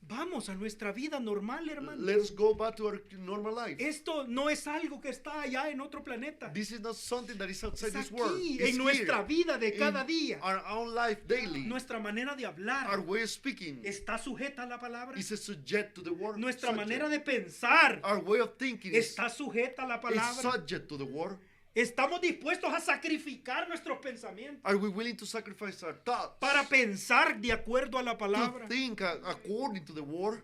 Vamos a nuestra vida normal, hermano. Let's go back to our normal life. Esto no es algo que está allá en otro planeta. This is not something that is outside Es this world. aquí, It's en nuestra here, vida de in cada día. our own life daily. Nuestra manera de Our hablar way of speaking está sujeta a la palabra. is subject to the word. Nuestra subject. manera de pensar Our way of thinking is está sujeta a la is palabra. subject to the word. Estamos dispuestos a sacrificar nuestros pensamientos Are we willing to sacrifice our thoughts para pensar de acuerdo a la palabra. to think according to the word?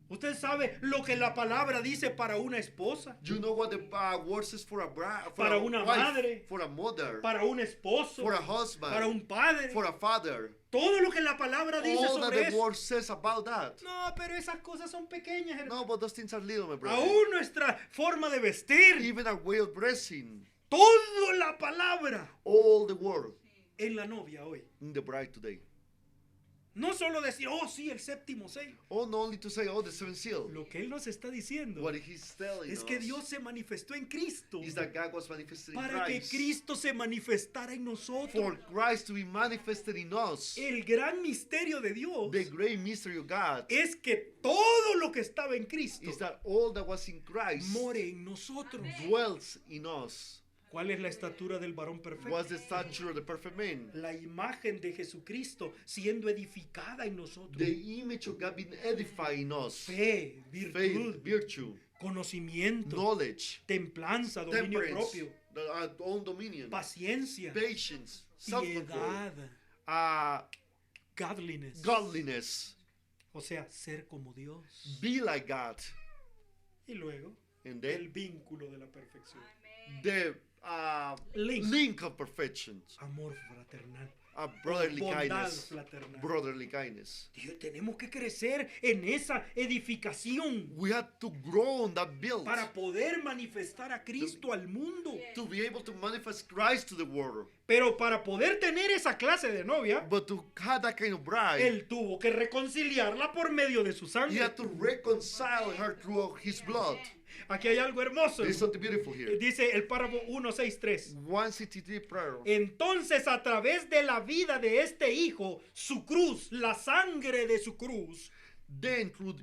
Usted sabe lo que la palabra dice para una esposa, You know what the word says for a bride, for Para a una wife, madre, for a mother, para un esposo, for a husband, para un padre. for a father. Todo lo que la palabra dice All that sobre the eso. word says about that. No, pero esas cosas son pequeñas, hermano. No, but those things are little, my brother. Aún nuestra forma de vestir, Even our way of dressing, toda la palabra all the word en la novia hoy. in the bride today. No solo decir, oh sí, el séptimo sello. Oh, not only to say, oh, the seventh seal. Lo que él nos está diciendo What he's telling es que us Dios se manifestó en Cristo is that God was manifested in para que Christ. Cristo se manifestara en nosotros. For Christ to be manifested in us. El gran misterio de Dios The great mystery of God es que todo lo que estaba en Cristo is that all that was in Christ more en nosotros. dwells in us. ¿Cuál es la estatura del varón perfecto? Was the stature of the perfect man. La imagen de Jesucristo siendo edificada en nosotros. The image of God being edified in us. Fe, virtud, Faith, virtue, conocimiento, knowledge, templanza, dominio temperance, propio, our own dominion, paciencia, patience, self-control, piedad, godliness. godliness. O sea, ser como Dios. Be like God. Y luego, And El then vínculo de la perfección. the Link. link of perfection, Amor fraternal. brotherly Bondad kindness, fraternal. brotherly kindness. Dios, tenemos que crecer en esa edificación We have to grow on that build para poder manifestar a Cristo al mundo. to be able to manifest Christ to the world. Pero para poder tener esa clase de novia, But to have that kind of bride, él tuvo que reconciliarla por medio de su he sangre. had to reconcile her through his blood. Aquí hay algo hermoso. There's something beautiful here. Dice el párrafo 163. 163 prayer. Entonces, a través de la vida de este hijo, su cruz, la sangre de su cruz, Then through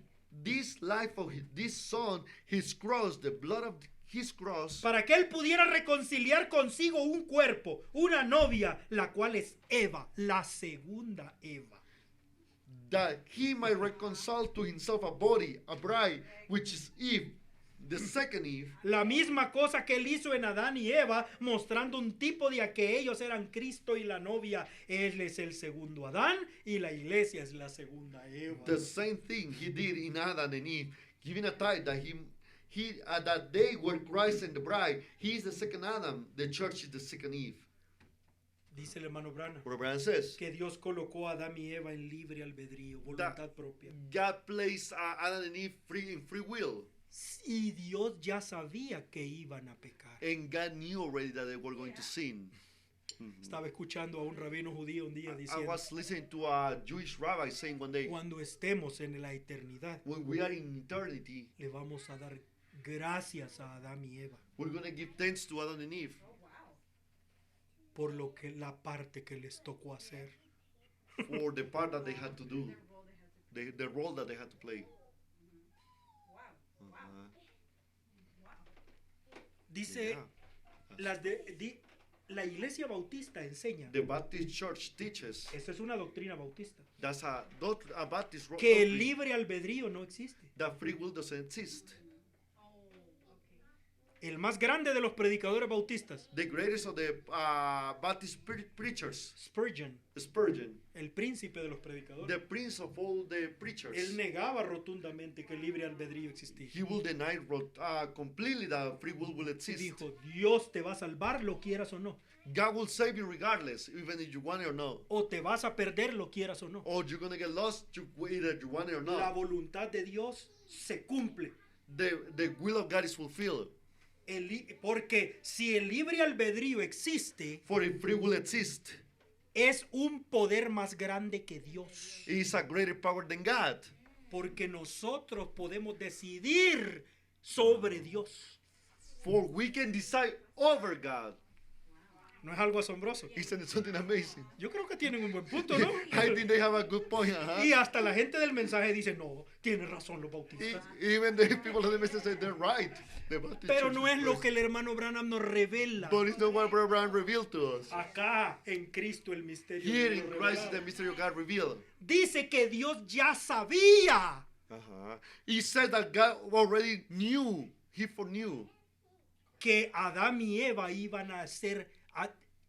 this life of this son, his cross, the blood of his cross, para que él pudiera reconciliar consigo un cuerpo, una novia, la cual es Eva, la segunda Eva. that he might reconcile to himself a body, a bride, which is Eve, the second Eve, La misma cosa que él hizo en Adán y Eva, mostrando un tipo de a que ellos eran Cristo y la novia. Él es el segundo Adán y la iglesia es la segunda Eva. the same thing he did in Adam and Eve, giving a tithe that that they were Christ and the bride. He is the second Adam. The church is the second Eve. Dice el hermano Branham What Abraham says, que Dios colocó a Adán y Eva en libre albedrío, voluntad propia. God placed Adam and Eve in free will, Y Dios ya sabía que iban a pecar. and God knew already that they were going to sin. Estaba escuchando a un rabino judío un día I diciendo, was listening to a Jewish rabbi saying one day, cuando estemos en la eternidad, when we are in eternity, le vamos a dar gracias a Adán y Eva we're going to give thanks to Adam and Eve por lo que la parte que les tocó hacer. for the part that they had to do, the role that they had to play. Dice, Yeah. la iglesia bautista enseña, The Baptist Church teaches esa es una doctrina bautista, that's a Baptist que el doctrine, libre albedrío no existe. that free will doesn't exist. El más grande de los predicadores bautistas, The greatest of the Baptist preachers, Spurgeon, Spurgeon, el príncipe de los predicadores, the prince of all the preachers, él negaba rotundamente que el libre albedrío existía. he will deny completely that free will Y exist. dijo, Dios te va a salvar, lo quieras o no. God will save you regardless, even if you want it or not. O te vas a perder, lo quieras o no. Or you're going to get lost, either you want it or La not. voluntad de Dios se cumple. The will of God is fulfilled. Porque si el libre albedrío existe, For if free will exists, es un poder más grande que Dios. it is a greater power than God. Porque nosotros podemos decidir sobre Dios. For we can decide over God. ¿No es algo asombroso? Isn't it something amazing? Yo creo que tienen un buen punto, ¿no? I think they have a good point. Uh-huh. Y hasta la gente del mensaje dice, no, tiene razón los bautistas. Even the people of the message say they're right. The Baptist Pero Church no is es lo right. que el hermano Branham nos revela. But it's not what Brother Brown revealed to us. Acá en Cristo el misterio de Here Dios in Christ is revelado. the mystery of God revealed. Dice que Dios ya sabía Uh-huh. He said that God already knew. He foreknew que Adán y Eva iban a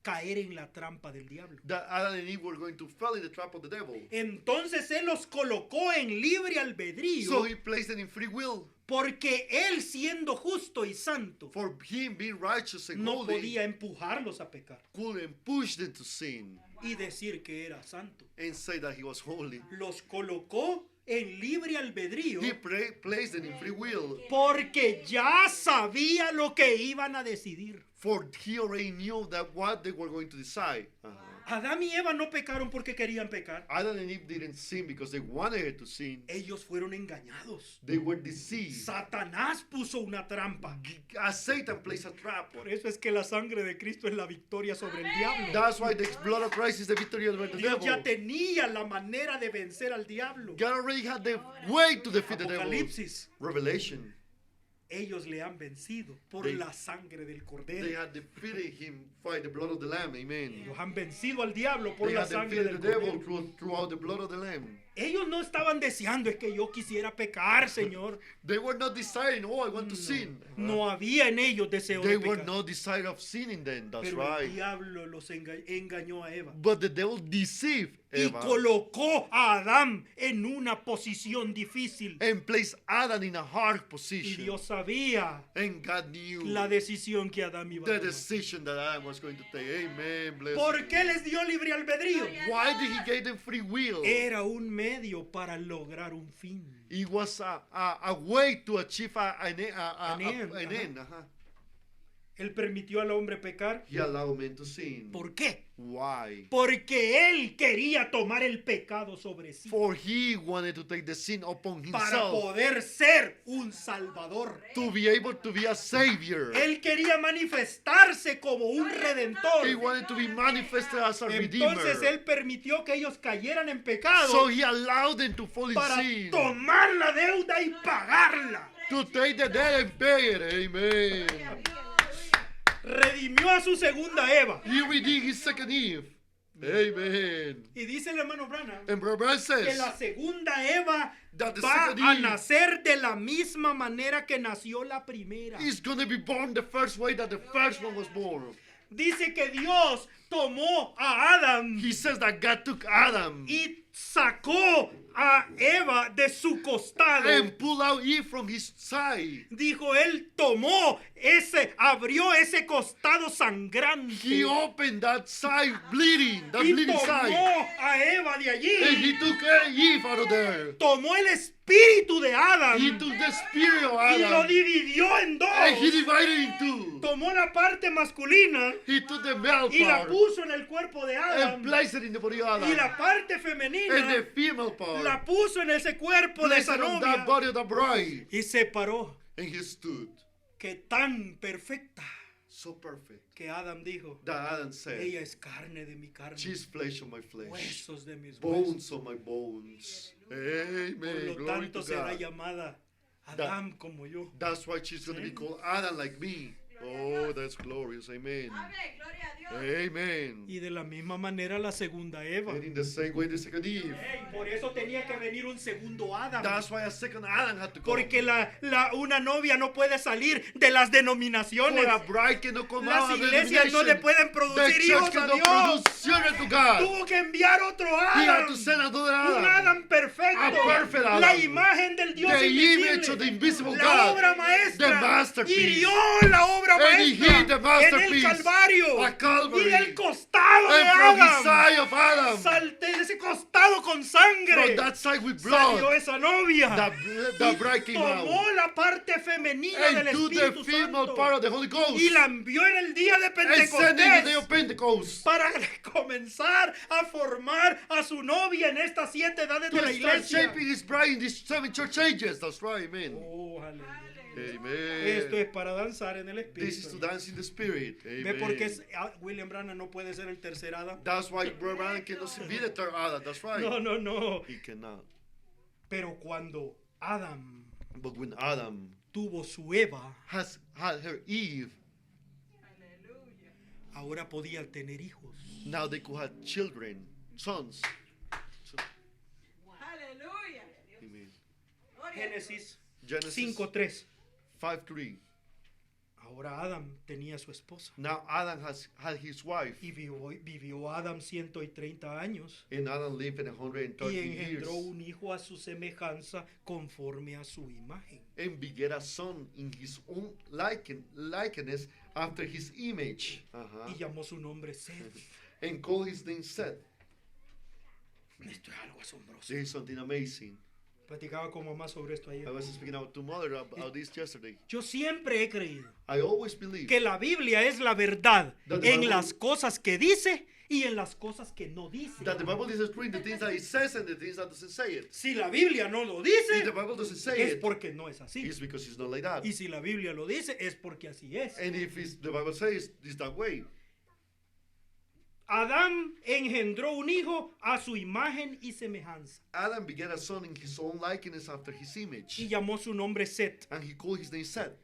caer en la trampa del diablo. that Adam and Eve were going to fall in the trap of the devil. Entonces Él los colocó en libre albedrío So he placed them in free will. porque Él siendo justo y santo For him being righteous and no holy, podía empujarlos a pecar couldn't push them to sin y decir que era santo. and say that he was holy. Los colocó en libre albedrío He placed them in free will. porque ya sabía lo que iban a decidir. For he already knew that what they were going to decide. Uh-huh. Adán y Eva no pecaron porque querían pecar. Adam and Eve didn't sin because they wanted to sin. Ellos fueron engañados. They were deceived. Satanás puso una trampa. Satan placed a trap. Por eso es que la sangre de Cristo es la victoria sobre el diablo. That's why the blood of Christ is the victory over the Dios ya devil. tenía la manera de vencer al diablo. God already had the way to defeat the devil. Apocalipsis. Revelation. Ellos le han vencido por They- la sangre del They cordero. had defeated him by the blood of the Lamb. Amen. Ellos han vencido al diablo por They la had sangre defeated del the devil cordero. throughout the blood of the Lamb. Ellos no estaban deseando es que yo quisiera pecar, Señor. They were not deciding, oh, I want to sin. No había en ellos deseo They de were pecar. not deciding of sinning then. That's Pero el right. diablo los engañó a Eva. But the devil deceived y Eva colocó a Adán en una posición difícil. and placed Adam in a hard Y position. Dios sabía And God knew la decisión que Adán iba a the tomar. decision that Adam was going to take. Amen. Bless ¿Por you. qué les dio libre albedrío? Why did he give them free will? Era un medio para lograr un fin. It was a way to achieve an end, end. Uh-huh. Él permitió al hombre pecar. He allowed men to sin. ¿Por qué? Why? Porque él quería tomar el pecado sobre sí For he wanted to take the sin upon para himself poder ser un salvador. to be able to be a savior. Él quería manifestarse como un redentor. He wanted to be manifested as a Entonces redeemer. él permitió que ellos cayeran en pecado So he allowed them to fall in para sin, tomar la deuda y pagarla. to take the debt and pay it. Amen. Redimió a su segunda Eva. He redeemed his second Eve. Amen. Y dice el hermano Branham And Brother que says la segunda Eva that the va second a Eve nacer de la misma manera que nació la primera. is going to be born the first way that the first one was born. Dice que Dios tomó a Adán He says that God took Adam y sacó a Eva de su costado. and pulled out Eve from his side. Dijo, él tomó abrió ese costado sangrante He opened that side bleeding, that y bleeding side. tomó a Eva de And allí. he took Eve out of there. Tomó el espíritu de Adán He took the spirit of y lo Adam dividió en and he dos. divided in two. Tomó la parte masculina He took the male y la part puso en el cuerpo de and Adán. placed it in the body of Y la Adam. parte And femenina the female part la puso en ese cuerpo de placed esa it on that novia body of the bride. y separó. And he stood Que tan perfecta so perfect que Adán dijo, that Adam said, ella es carne de mi carne, she's flesh of my flesh, huesos de mis huesos. bones of my bones. Por Amen. lo Glory tanto to será God. llamada Adán como yo. That's why she's going to be called Adam like me. Oh, that's glorious. Amen. Amén, gloria a Dios. Amen. Y de la misma manera la segunda Eva. And in the same way, the second Eve. Por eso tenía que venir un segundo Adán. That's why a second Adam had to come. Porque una novia no puede salir de las denominaciones. For a bride cannot come Las out of the iglesias no le denomination. pueden The producir church hijos a cannot Dios. produce children to God. Tuvo que enviar otro He had Adán. to send another Un Adam. Adán perfecto. A perfect Adam. La imagen del Dios The image invisible. of the invisible La God. obra maestra. The masterpiece. Hirió la obra And he maestra. hid the En el masterpiece. Calvario. A Calvary. Y del costado de And from the Adán. side of Adam, Salte de ese costado con sangre. from that side with Salió blood, esa novia. the Y bride came out. tomó la parte femenina And del to the Espíritu female Santo part of the Holy Ghost. y la envió en el día de And sent in the day Pentecostés of Pentecost. para comenzar a formar a su novia en estas 7 edades de To la start iglesia. shaping his bride in these 7 church ages. That's right, amen. Oh, aleluya. Esto Amen. es para danzar en el This is to Espíritu. dance in the spirit. ¿Ve por qué Amen. William Branham no puede ser el tercer Adán? That's why Brother Branham cannot be the third Adam. That's right. No. He cannot. Pero cuando Adán But when Adam tuvo su Eva, has had her Eve, ahora podía tener hijos. now they could have children, sons. Aleluya. Amen. Génesis Genesis 5:3. 5:3. Ahora Adán tenía su esposa. Now Adam has had his wife, Y vivió Adán 130 años. and Adam lived in 130 Y years, engendró un hijo a su semejanza conforme a su imagen. and begat a son in his own likeness after his image, Y llamó su nombre Seth. and called his name Seth. Esto es algo asombroso. This is something amazing. Platicaba con mamá sobre esto ayer. I was speaking out to mother about this yesterday. Yo siempre he creído I always believe que la Biblia es la verdad That the en Bible- las cosas que dice y en las cosas que no dice. that the Bible is true in the things that it says and the things that doesn't say it. Si la Biblia no lo If dice, the Bible doesn't say es it, porque no es así. it's because it's not like that. Y si la Biblia lo dice, es porque así es. And if the Bible says it's that way, Adán engendró un hijo a su imagen y semejanza. Adam begat a son in his own likeness after his image, Y llamó su nombre Set. and he called his name Seth.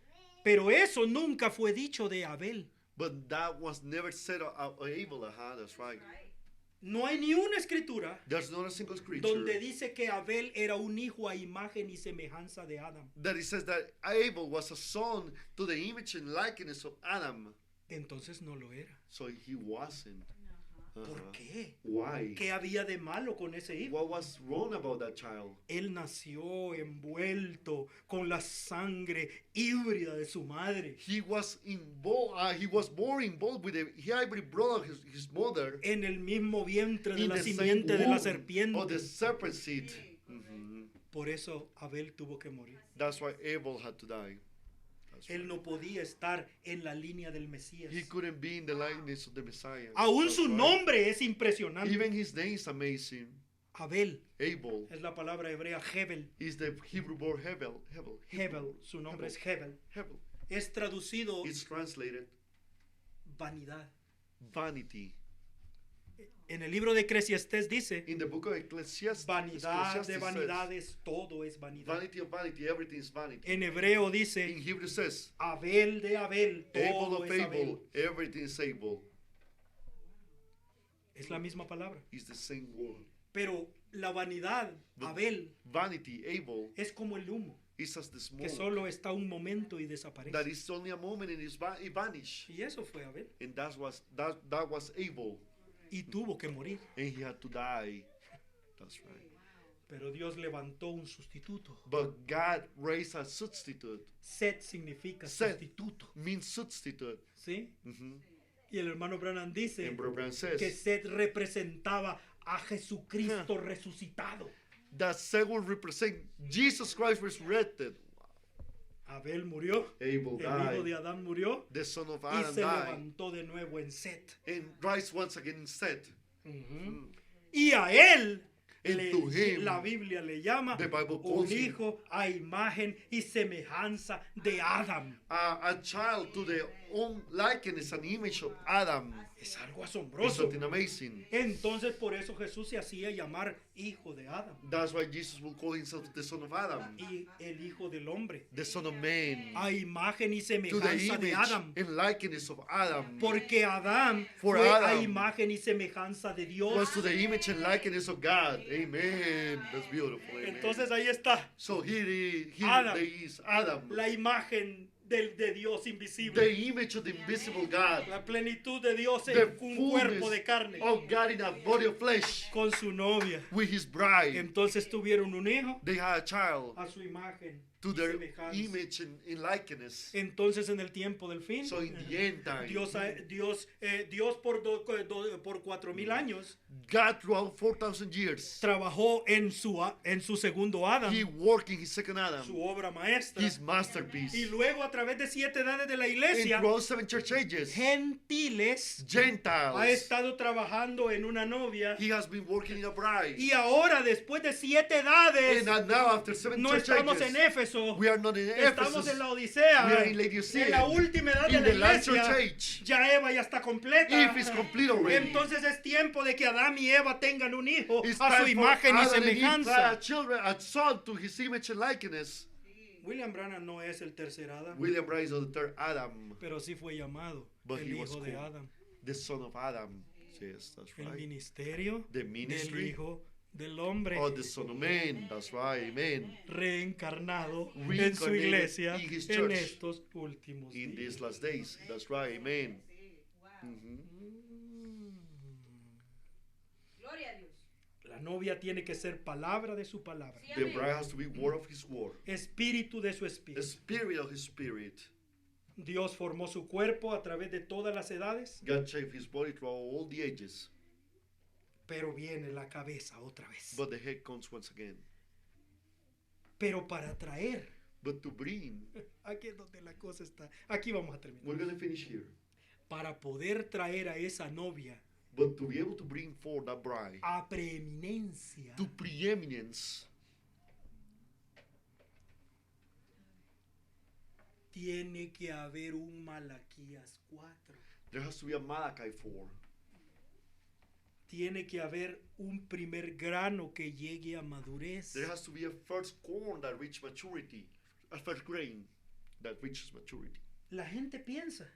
Pero eso nunca fue dicho de Abel. But that was never said of Abel. That's right. No hay ni una escritura There's not a single scripture donde dice que Abel era un hijo a imagen y semejanza de Adán. that it says that Abel was a son to the image and likeness of Adam. Entonces no lo era. So he wasn't. ¿Por qué? Why? ¿Qué había de malo con ese hijo? What was wrong about that child? Él nació envuelto con la sangre híbrida de su madre. He was involved. He was born involved with the hybrid brother of his mother En el mismo vientre de in la the same simiente de la womb of serpiente. the serpent seed. Mhm. Por eso Abel tuvo que morir. That's why Abel had to die. That's Él right. no podía estar en la línea del Mesías. He couldn't be in the likeness of the Messiah. Aún That's su right. nombre es impresionante. Even his name is amazing. Abel Abel es la palabra hebrea Hebel. is the Hebrew word Hebel. Hebel, su nombre es Hebel. Hebel. Es traducido It's translated vanidad. vanity. En el libro de Eclesiastés dice, In the book of Ecclesiastes, vanidad de says, vanidades, todo es vanidad. vanity of vanity, everything is vanity. En hebreo In dice, Hebrew says, Abel de Abel, Abel todo of es Abel, Abel. everything is Abel. Es la misma palabra. It's the same word. Pero la vanidad, But Abel, vanity, Abel, es como el humo, is as the que smoke solo está un momento y that desaparece. is only a moment and it vanish. Y eso fue Abel. And that was Abel, Y tuvo que morir. and he had to die. That's right. Pero Dios levantó un sustituto. But God raised a substitute. Set significa Set. sustituto. Means substitute. ¿Sí? Mhm. Y el hermano Branham dice And Brother Branham says que Set representaba a Jesucristo resucitado. that Seth will represent Jesus Christ resurrected. Abel murió, Abel el hijo de died. Adán murió The son of y Adam se died. levantó de nuevo en Set. And rise once again in Seth. Y a él, And to him, la Biblia le llama the Bible un calls him hijo a imagen y semejanza de Adán. a child to the own likeness and image of Adam. Es algo It's asombroso. something amazing. Entonces por eso Jesús se hacía llamar hijo de Adán That's why Jesus will call himself the son of Adam, y el hijo del hombre. the son of man, A imagen y to the semejanza de image Adán. and likeness of Adam. Porque Adán For fue a Adam imagen y semejanza de Dios. Was to the image and likeness of God. Amen. That's beautiful. Amen. Entonces ahí está So here Adam. there is Adam, la imagen de Dios invisible. the image of the invisible God, La plenitud de Dios the en un cuerpo de fullness carne of God in a body of flesh con su novia. with his bride. Entonces tuvieron un hijo They had a child a su imagen to y their semejanza. image and likeness. Entonces en el tiempo del fin, So in the end time, Dios por 4,000 años God throughout 4,000 years, trabajó en su segundo Adán, he worked in his second su Adam, obra maestra. his masterpiece. Y luego a través de 7 edades de la And iglesia, throughout 7 church ages, gentiles, ha Gentiles, estado trabajando en una novia. he has been working in a bride. Y ahora, después de 7 edades, And now after 7 no church estamos en ages, Éfeso, we are not in estamos Ephesus. en la Odisea, We are in Laodicea. en la última edad de In la the last church iglesia. age. Ya Eva ya está completa. If it's complete already. Entonces es tiempo de que Adán y Eva tengan un hijo It's a su time for imagen y Adam and Eve to have semejanza. children, a son to his image and likeness. William Branham no es el tercer Adán, William Bright is the third Adam, pero sí fue llamado But el he was hijo de called Adán. the son of Adam. Yes, that's El right. ministerio The del ministry hijo del hombre Oh, the son of man. That's right. Amen. reencarnado en su Reincarnated iglesia in his en church. estos últimos In días. these last days. That's right. Amen. Wow. Mhm. Gloria a Dios. La novia tiene que ser palabra de su palabra, Sí, The amén. bride has to be word of his word. espíritu de su The espíritu. spirit of his spirit. Dios formó su cuerpo a través de todas las edades, God shaped his body throughout all the ages. pero viene la cabeza otra vez. But the head comes once again. Pero para traer, But to bring, aquí es donde la cosa está, aquí vamos a terminar. we're going to finish here. Para poder traer a esa novia But to be able to bring forth that bride a preeminencia, to preeminence, tiene que haber un Malaquías 4. there has to be a Malachi 4. Tiene que haber un primer grano que llegue a madurez. There has to be a first corn that reaches maturity, a first grain that reaches maturity. La gente piensa,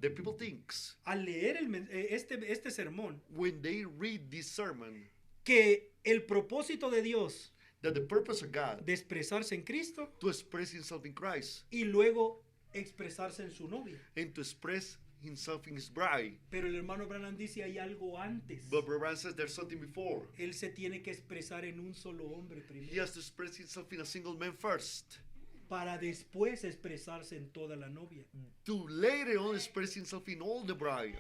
The people thinks al leer este sermón, when they read this sermon que el propósito de Dios that the purpose of God de expresarse en Cristo to express himself in Christ y luego expresarse en su novia. and to express himself in his bride. Pero el hermano Branham dice hay algo antes. But Brother Branham says there's something before. Él se tiene que expresar en un solo hombre He primero, has to express himself in a single man first, para después expresarse en toda la novia. to later on express himself in all the bride.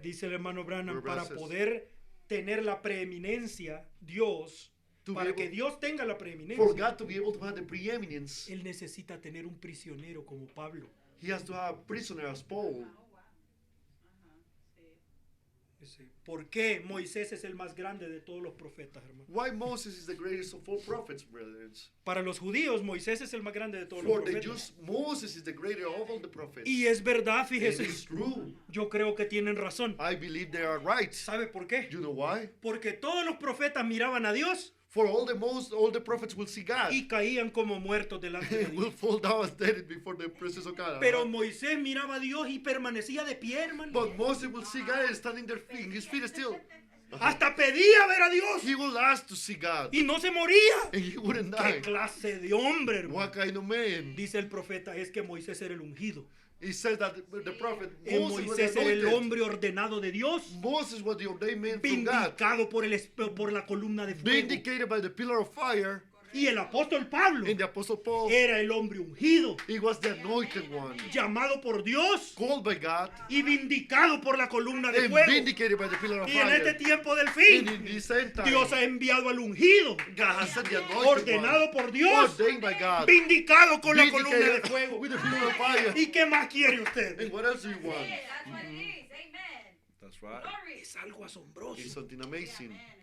Dice el hermano Branham, Brother para Branham says- poder tener la preeminencia, Dios, To be para able- que Dios tenga la For preeminencia, God to be able to have the preeminence, Él necesita tener un prisionero como Pablo. he has to have a prisoner as Paul. Dice, ¿por qué Moisés es el más grande de todos los profetas, hermano? Why Moses is the greatest of all prophets, brothers? Para los judíos, Moisés es el más grande de todos los For the profetas. Jews, Moses is the greater of all the prophets. Y es verdad, And fíjese, it's true. yo creo que tienen razón. I believe they are right. ¿Sabe por qué? You know why? Porque todos los profetas miraban a Dios For all the prophets will see God y caían como muertos delante de and will Dios. fall down as dead before the presence of God. Pero Moisés miraba a Dios y permanecía de pie, hermano. But Moses will see God and stand in their feet, his feet still. Hasta pedía ver a Dios He will ask to see God, y no se moría. and he wouldn't ¿Qué die. clase de hombre, hermano? What kind of man? Dice el profeta, es que Moisés era el ungido. He says that the prophet Moses was Moisés era el anointed. hombre ordenado de Dios, Moses was the ordained man from God, vindicado por la columna de fuego. vindicated by the pillar of fire. Y el apóstol Pablo And the apostle Paul, era el hombre ungido, he was the anointed one, llamado por Dios called by God, y vindicado por la columna de and fuego. vindicated by the pillar of Y en este fire. tiempo del And fin, in this end time, Dios ha enviado al ungido, God has sent the anointed ordenado one, por Dios, ordained by God, vindicado con la columna de vindicated fuego. with the pillar of fire. ¿Y qué más quiere usted? And what else do you want? Yeah, that's what it is. Amen. That's right. Glory. Es algo asombroso. It's something amazing. Amen. Amen.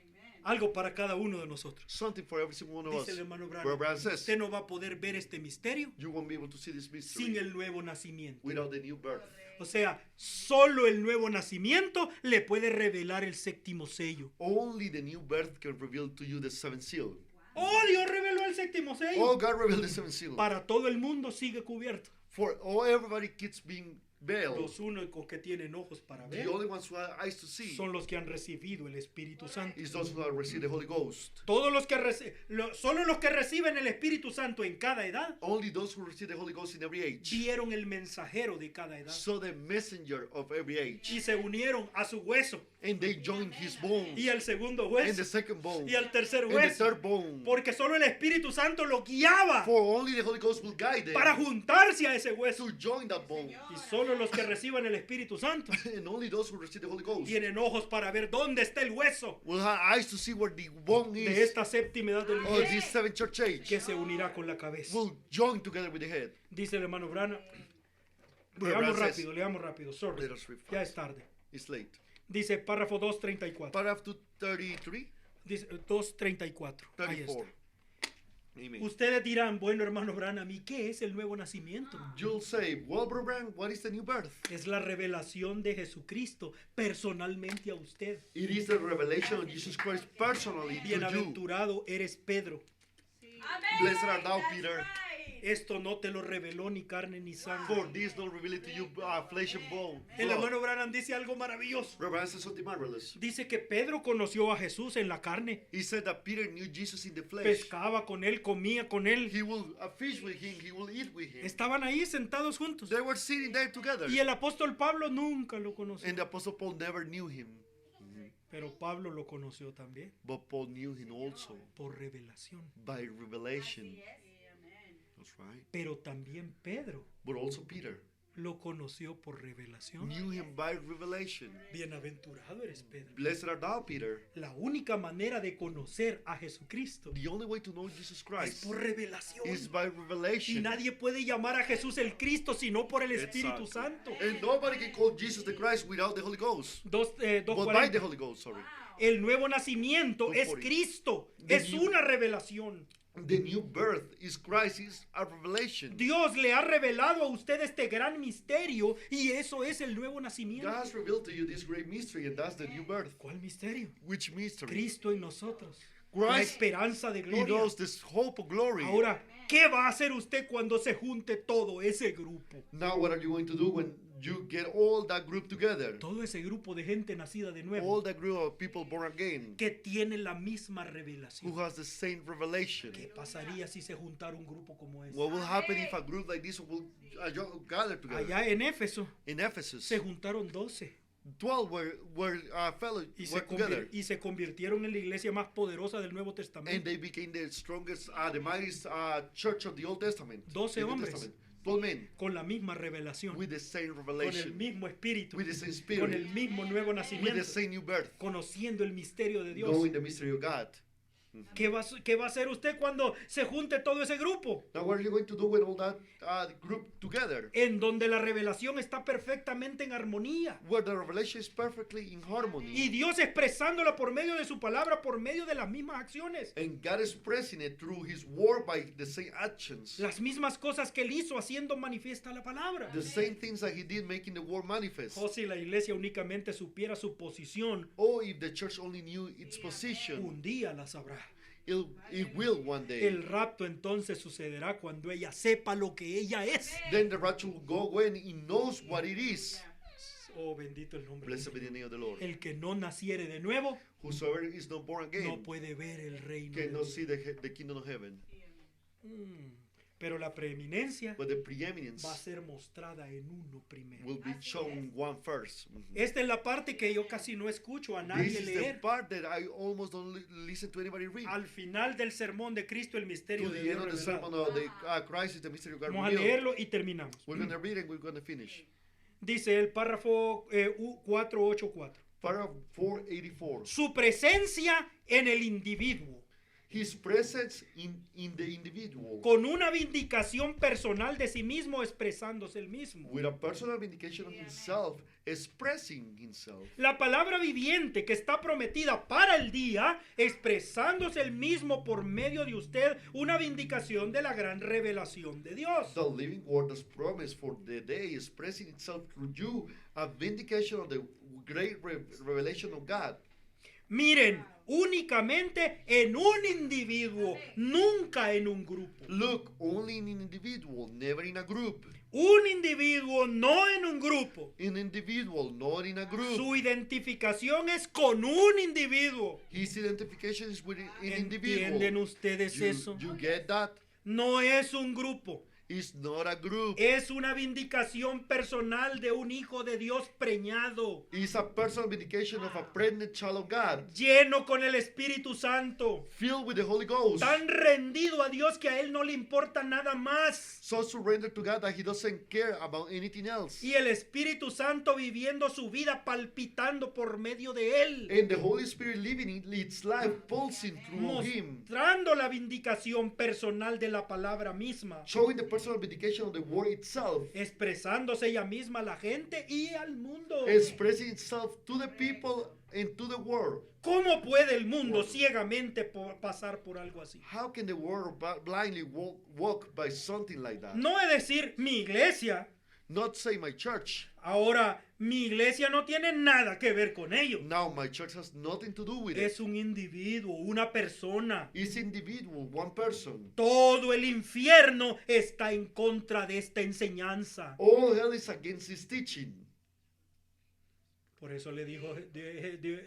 Algo para cada uno de nosotros. Something for every single one of us. Dice el hermano Brother Branham, Branham says, usted no va a poder ver este misterio you won't be able to see this sin mystery el nuevo nacimiento. without the new birth. O sea, solo el nuevo nacimiento le puede revelar el séptimo sello. Only the new birth can reveal to you the seventh seal. Oh, Dios reveló el séptimo Oh, sello. God revealed the seventh seal. Para todo el mundo sigue cubierto. For everybody keeps being veiled. Los únicos que tienen ojos para ver The only ones who have eyes to see son los que han recibido el Espíritu Santo. is those who have received the Holy Ghost. Todos los que solo los que reciben el Espíritu Santo en cada edad Only those who receive the Holy Ghost in every age. vieron el mensajero de cada edad So the messenger of every age. y se unieron a su hueso And they joined his bones. y al segundo And the hueso second bone. y al tercer And the hueso, third bone. porque solo el Espíritu Santo lo guiaba For only the Holy Ghost will guide them para juntarse a ese hueso. to join that bone. Y solo los que reciban el Espíritu Santo And only those who receive the Holy Ghost tienen ojos para ver dónde está el hueso will have eyes to see where the bone de is esta séptima edad del of iglesia this seventh church age. que se unirá con la cabeza. Will join together with the head. Dice el hermano Branham. Brother Leamos Branham says, leamos rápido, sorry. let us read Ya fast. es tarde. It's late. Dice párrafo 234. Paragraph 233, Dice 234. Ahí está. 34. Amen. Ustedes dirán, bueno hermano Branham, ¿y qué es el nuevo nacimiento? You'll say, well, Brother Branham, what is the new birth? Es la revelación de Jesucristo personalmente a usted. It is the revelation of Jesus Christ personally to you. Bienaventurado eres Pedro. Amen. Blessed art thou, That's Peter. right. Esto no te lo reveló ni carne ni sangre. For this don't reveal it to you, flesh and bone. El blood. hermano Branham dice algo maravilloso. Brother Branham says something marvelous. Dice que Pedro conoció a Jesús en la carne. He said that Peter knew Jesus in the flesh. Pescaba con él, comía con él. He will fish with him, he will eat with him. Estaban ahí sentados juntos. They were sitting there together. Y el apóstol Pablo nunca lo conoció. And the Apostle Paul never knew him. Pero Pablo lo conoció también But Paul knew him also por revelación. by revelation. Amen. That's right. Pero también Pedro But also Peter lo conoció por revelación. knew him by revelation. Bienaventurado eres Pedro. Blessed art thou, Peter. La única manera de conocer a Jesucristo The only way to know Jesus es Christ por revelación. is by Y revelation. nadie puede llamar a Jesús el Cristo sino por el Espíritu Santo. And nobody can call Jesus the Christ without the Holy Ghost. But But by the Holy Ghost, sorry. el nuevo nacimiento es 240. Cristo. The Es new- una revelación. The new birth is Christ, is a revelation. Dios le ha revelado a usted este gran misterio y eso es el nuevo nacimiento. God has revealed to you this great mystery, and that's the new birth. ¿Cuál misterio? Which mystery? Cristo en nosotros. La Christ esperanza de in gloria. us, this hope of glory. Ahora, ¿qué va a hacer usted cuando se junte todo ese grupo? Now, what are you going to do when you get all that group together. Todo ese grupo de gente nacida de All nuevo that group of people born again que tiene la misma who revelación. has the same revelation. ¿Qué pasaría si se juntara un grupo como ese? What will happen if a group like this will gather together? Allá en Éfeso In Ephesus, se juntaron 12 12 fellow were together. y se convirtieron en la iglesia más poderosa del Nuevo And Testamento. they became the strongest, the mightiest church of the Old Testament. 12 the New hombres. Testament. 12 men Con la misma revelación, with the same con el revelation, mismo espíritu, with the same con el spirit, mismo nuevo with the nacimiento, same new birth, conociendo el misterio de Dios. knowing the mystery of God. ¿Qué va a hacer usted cuando se junte todo ese grupo? Now, what are you going to do with all that group together? En donde la revelación está perfectamente en armonía. Where the revelation is perfectly in harmony. Y Dios expresándola por medio de su palabra, por medio de las mismas acciones. And God is expressing it through His word by the same actions. Las mismas cosas que Él hizo haciendo manifiesta la palabra. The same things that He did making the word manifest. O si la iglesia únicamente supiera su posición, Oh, if the church only knew its position, un día la sabrá. it will one day. El rapto entonces sucederá cuando ella sepa lo que ella es. Then the rapture will go when He knows what it is. Oh, bendito el nombre. Blessed be the name of the Lord. El que no naciere de nuevo Whosoever is not born no again puede ver el reino. de cannot Dios. see the kingdom of heaven. Pero la preeminencia But the preeminence va a ser mostrada en uno primero. will be shown one first. Esta es la parte que yo casi no escucho a This nadie is the leer. part that I almost don't listen to anybody read. Al final del sermón de Cristo, el misterio To de the Dios end of the sermon revelado. of the Christ is the mystery of God Vamos a revealed. leerlo y terminamos. We're going to read and we're going to finish. Dice el párrafo 484. Paragraph 484. Su presencia en el individuo, His presence in the individual con una vindicación personal de sí mismo, expresándose el mismo. with a personal vindication of himself, expressing himself. La palabra viviente que está prometida para el día, expresándose el mismo por medio de usted, una vindicación de la gran revelación de Dios. The living word that's promised for the day, expressing itself through you, a vindication of the great revelation of God. Miren, únicamente en un individuo, nunca en un grupo. Look, only in an individual, never in a group. Un individuo, no en un grupo. In individual, not in a group. Su identificación es con un individuo. His identification is with an individual. ¿Entienden ustedes eso? You get that? No es un grupo. It's not a group. Es una vindicación personal de un hijo de Dios preñado, It's a personal vindication of a pregnant child of God, lleno con el Espíritu Santo, filled with the Holy Ghost, tan rendido a Dios que a él no le importa nada más. so surrendered to God that he doesn't care about anything else. Y el Espíritu Santo viviendo su vida palpitando por medio de él, And the Holy Spirit living its life, pulsing through him, mostrando la vindicación personal de la palabra misma, showing the personal vindication of the word itself, expresándose ella misma a la gente y al mundo. expressing itself to the people and to the world. ¿Cómo puede el mundo ciegamente pasar por algo así? How can the world blindly walk by something like that? No es decir mi iglesia. Not say my church. Ahora, mi iglesia no tiene nada que ver con ello. Now my church has nothing to do with it. Es un individuo, una persona. It's individual, one person. Todo el infierno está en contra de esta enseñanza. All hell is against his teaching. Por eso le dijo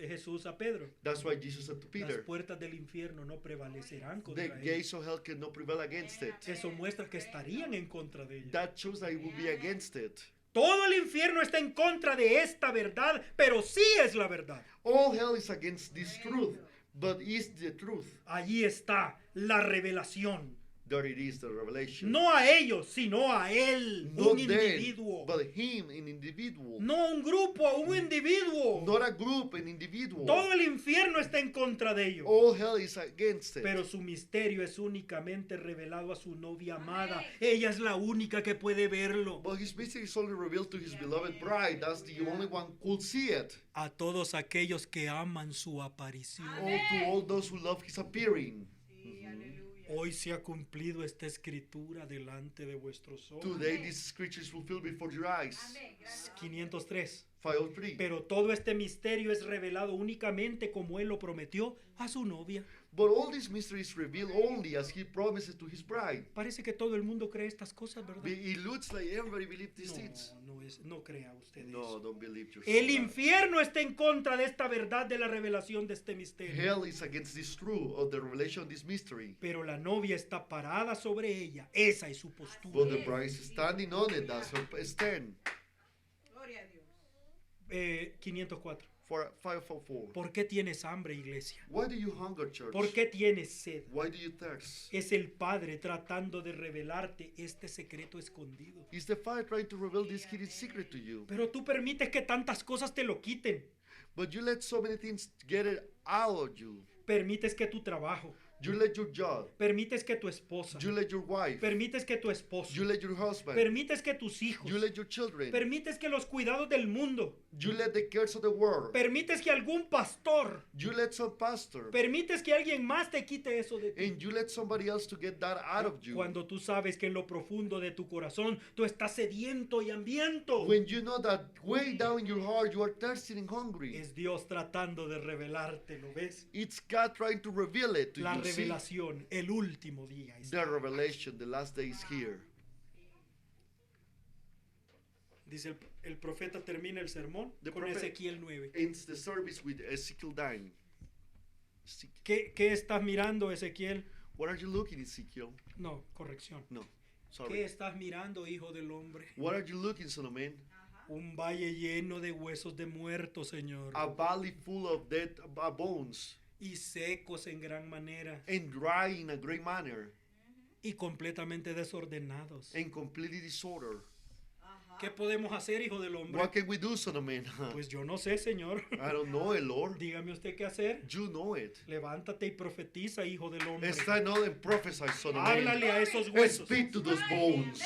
Jesús a Pedro: That's why Jesus said to las Peter, puertas del infierno no prevalecerán contra the él. gates of hell cannot prevail against it. Eso muestra que estarían en contra de ella. That shows that it will be against it. Todo el infierno está en contra de esta verdad, pero sí es la verdad. All hell is against this truth, but is the truth. Allí está la revelación. There it is, the revelation. No a ellos, sino a él, Not un them, individuo. but him, an individual. No un grupo, un individuo. Not a group, an individual. Todo el infierno está en contra de ellos. All hell is against it. Pero su misterio es únicamente revelado a su novia amada. Ella es la única que puede verlo. But his mystery is only revealed to his beloved bride. That's the only one who could see it. A todos aquellos que aman su aparición. All to all those who love his appearing. Hoy se ha cumplido esta escritura delante de vuestros ojos. Today, these scriptures fulfilled before your eyes. 503. 5:3. Pero todo este misterio es revelado únicamente como Él lo prometió a su novia. But all these mysteries revealed only as he promised to his bride. Parece que todo el mundo cree estas cosas, ¿verdad? It looks like everybody believes these things. No crea usted No, eso. don't believe yourself. El infierno está en contra de esta verdad de la revelación de este misterio. Hell is against this truth of the revelation of this mystery. Pero la novia está parada sobre ella. Esa es su postura. But the bride is standing on it. That's her stand. Gloria a Dios. 504. 5:4. ¿Por qué tienes hambre, iglesia? Why do you hunger, church? ¿Por qué tienes sed? Why do you thirst? Es el Padre tratando de revelarte este secreto escondido. Is the Father trying to reveal this hidden secret to you? Pero tú permites que tantas cosas te lo quiten. But you let so many things get it out of you. Permites que tu trabajo, You let your job. permites que tu esposa, You let your wife. permites que tu esposo, You let your husband. permites que tus hijos, You let your children. permites que los cuidados del mundo, You let the cares of the world. permites que algún pastor, You let some pastor. permites que alguien más te quite eso de ti. And you let somebody else to get that out of you. Cuando tú sabes que en lo profundo de tu corazón tú estás sediento y hambriento. When you know that way down in your heart you are thirsty and hungry. Es Dios tratando de revelarte, ¿lo ves? It's God trying to reveal it to La you. See? revelación, el último día. The revelation, the last day is here. Dice el profeta termina el sermón The con prophet Ezequiel 9. ends the service with Ezekiel 9. ¿Qué estás mirando, Ezequiel? What are you looking, Ezekiel? No, corrección. No, ¿Qué sorry. estás mirando, hijo del hombre? What are you looking, son of man? Un valle lleno de huesos de muertos, Señor. A valley full of dead bones Y secos en gran manera. and dry in a great manner Y completamente desordenados. and completely disorder. ¿Qué podemos hacer, hijo del hombre? What can we do, son of man? Pues yo no sé, Señor. I don't know it, Lord. Dígame usted qué hacer. You know it. Levántate y profetiza, hijo del hombre. Stand up and prophesy, son of man. Háblale a esos And huesos. speak to those bones.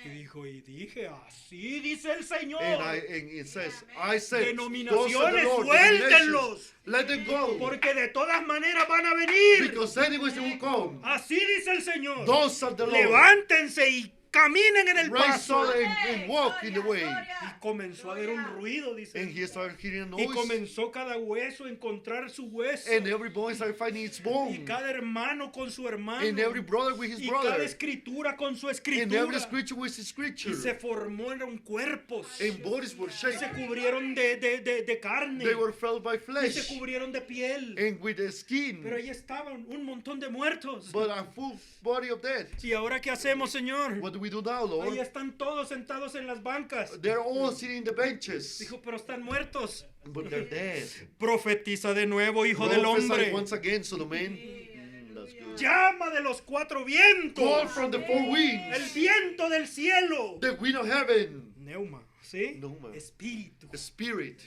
Y dijo, y dije, así dice el Señor. And it says, I said, Denominaciones, those are the Lord, suéltenlos. denominations. Let them go. Porque de todas maneras van a venir. Because anyways they will come. Así dice el Señor. Those are the Lord. Levántense y caminen en el Rise paso. up and walk in the way. Y comenzó a haber un ruido, dice. And he started hearing a Y noise. comenzó cada hueso a encontrar su hueso. And every bone started finding its Y bone. cada hermano con su hermano. And every brother with his Y cada brother. escritura con su And escritura. every scripture with his scripture. Y se formaron cuerpos. And bodies were Y se shaken. cubrieron de carne. They were filled by Y se flesh. cubrieron de piel. And with the skin. Pero ahí estaban un montón de muertos. But a full body of dead. ¿Y ahora qué hacemos, Señor? What do we do now, Ahí Lord? están todos sentados en las bancas. They're all sitting in the benches. Dijo, pero están muertos. But they're dead. Profetiza de nuevo, hijo del Prophesy hombre. once again, son of man. That's good. Llama de los cuatro Call vientos. from the four El winds. viento del cielo. The wind of heaven. Neuma, ¿sí? Neuma. Espíritu. The spirit.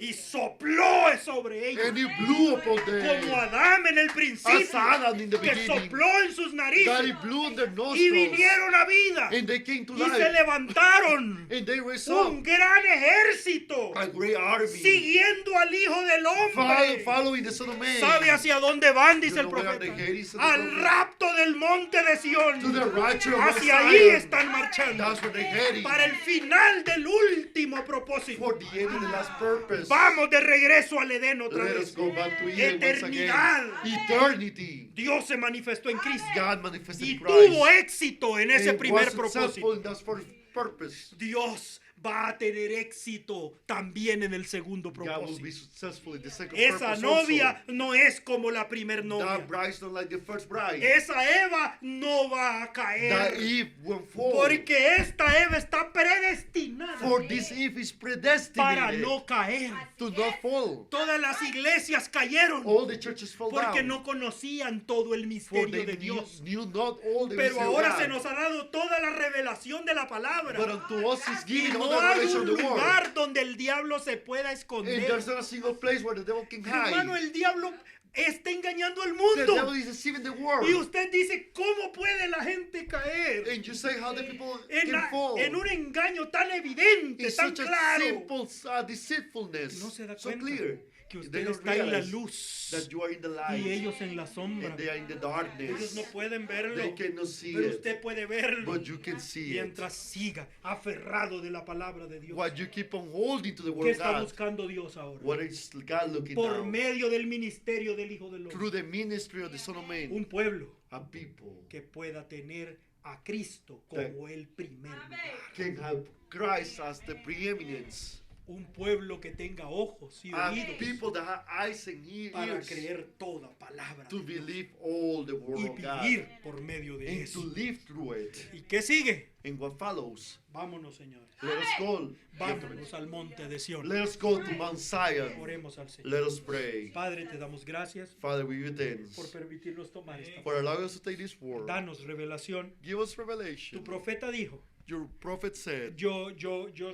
Y sopló sobre ellos. And it blew upon Como them. Adán en el As principio. Adam in the Que beginning. sopló en sus God narices. it blew in their Y nostrils. vinieron a vida. And they came to Y se life. levantaron. And they raised Un up gran ejército. a great army. Siguiendo al hijo del hombre. Following the Son of Man. ¿Sabe hacia dónde van? Dice You el know where profeta. they headed, said the Al prophet? rapto del monte de Sión. To the righteous of Hacia Zion. ahí están marchando. That's where they heading. Para el final del último propósito. For the end of the last purpose. Vamos de regreso al Edén otra Let us vez. go back to Eden once again. Eternidad. Eternity. Dios se manifestó en Cristo. God manifested Y in Christ. tuvo éxito en ese And primer was successful propósito. in that first purpose. Dios va a tener éxito también en el segundo God will be propósito. successful in the second Esa purpose novia no es como la primer also. novia. That bride is not like the first bride. Esa Eva no va a That caer. Eve will fall. Porque esta Eva está predestinada For this Eve is para predestinated no caer. to not fall. Todas las iglesias cayeron All the churches fell porque down. no conocían todo el For misterio they de Dios. knew not all the Pero mystery of ahora God. se nos ha dado toda la revelación de la But palabra. unto us is Y given all no the hay revelation un of the word. lugar donde el diablo se pueda And esconder. there's not a single place where the devil can Hermano, hide. el diablo está engañando al The devil mundo. is deceiving the Y world. usted dice, ¿cómo puede la gente caer? And you say how the people En, can fall. en un engaño tan evidente, It's tan such a claro. simple deceitfulness. No se da So cuenta. clear. que They usted don't está en la realize luz that you are in the y light ellos en la sombra. and they are in the Ellos darkness. no pueden verlo, They cannot see pero it, usted puede verlo but you can see it. mientras siga aferrado de la palabra de Dios. What you keep on holding to the ¿Qué word of está God. buscando Dios ahora? What is God looking Por now? medio del ministerio del Hijo del Through Hombre. the ministry of the Son of Man, Un pueblo a people que pueda tener a Cristo como el primer lugar. can have Christ as the preeminence. Un pueblo que tenga ojos y And oídos people that have eyes and para ears creer toda palabra to de Dios believe all the y word of God vivir por medio de and to eso. live through it. ¿Y qué sigue? And what follows? Vámonos, señores. Let us go. Vámonos al monte de Sión. Let us go to Mount Zion. Oremos al Señor. Let us pray. Padre, te damos gracias Father, we give you thanks por permitirnos tomar esta. for allowing us to take this word. Danos revelación. Give us Tu revelation. profeta dijo, Your prophet said, yo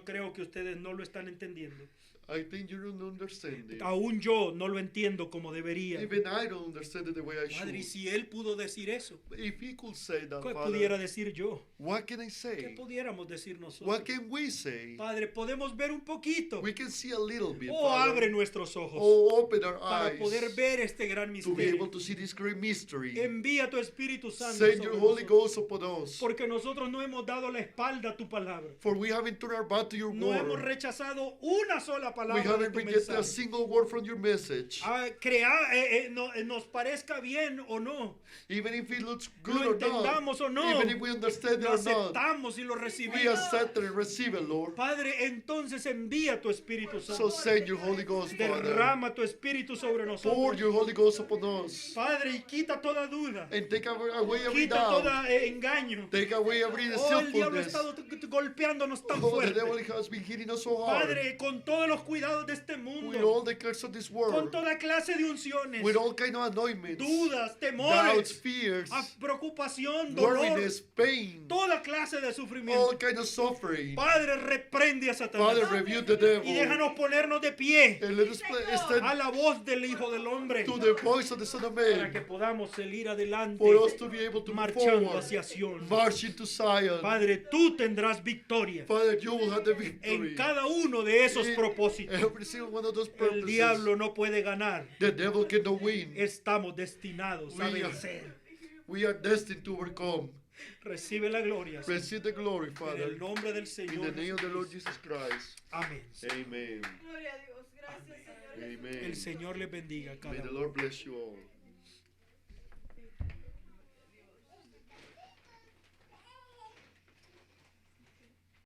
creo que ustedes no lo están entendiendo. I think you don't understand it. Aún yo no lo entiendo como debería. Even I don't understand it the way I Padre, y should. si él pudo decir eso, If he could say that, ¿qué Father, pudiera decir yo? what can I ¿Qué say? pudiéramos decir What nosotros? can we say? Padre, podemos ver un poquito. We can see a little bit, Oh, abre Father. nuestros ojos Oh, open our para eyes poder ver este gran to be able misterio. to see this great mystery. Envía tu Espíritu Santo Send sobre your Holy nosotros, Ghost upon us. porque nosotros no hemos dado la espalda a tu palabra. For we haven't turned our back to your No hemos word. rechazado una sola We palabra de haven't tu rejected a mensaje. single word from your message. Nos parezca bien o no, Even if it looks lo good or not. entendamos o no, Even if we understand it lo or not. aceptamos y lo We recibimos. accept it and receive it, Lord. Padre, entonces envía tu Espíritu So Santo. send your Holy Ghost, Father. Derrama tu Espíritu sobre Pour nosotros. your Holy Ghost upon us. Padre, y quita toda duda. And take away every Quita doubt. todo engaño. Take away every Oh, el diablo ha deceitfulness. estado golpeándonos tan Oh, the devil fuerte. has been hitting us so hard. Padre, con todos los cuidados de este With mundo, all the curse of this con world. toda clase de unciones, With all kind of anointments. dudas, Doubts, temores, fears. preocupación, dolor, Worriness, pain. toda clase de All sufrimiento. kind of suffering. Padre, reprende a Satanás Father, rebuke the devil. y déjanos ponernos de pie And let us a stand la voz del Hijo del Hombre to the voice of the Son of para que Man. podamos salir adelante For us to be able to move marchando forward. hacia Sion. Marching to Zion. Padre, tú tendrás victoria Father, you will have the en victory. cada uno de esos In propósitos. every single one of those El purposes. diablo no puede ganar. The devil cannot win. Estamos destinados a We are- vencer. We are destined to overcome. Recibe la gloria, Señor. Receive the glory, En Father. el nombre del In Señor. the name of the Lord Jesucristo. Jesus Christ. Amén. Amen. Gloria a Dios. Gracias, Señor. Amen. El Señor les bendiga a cada May the uno. Lord bless you all.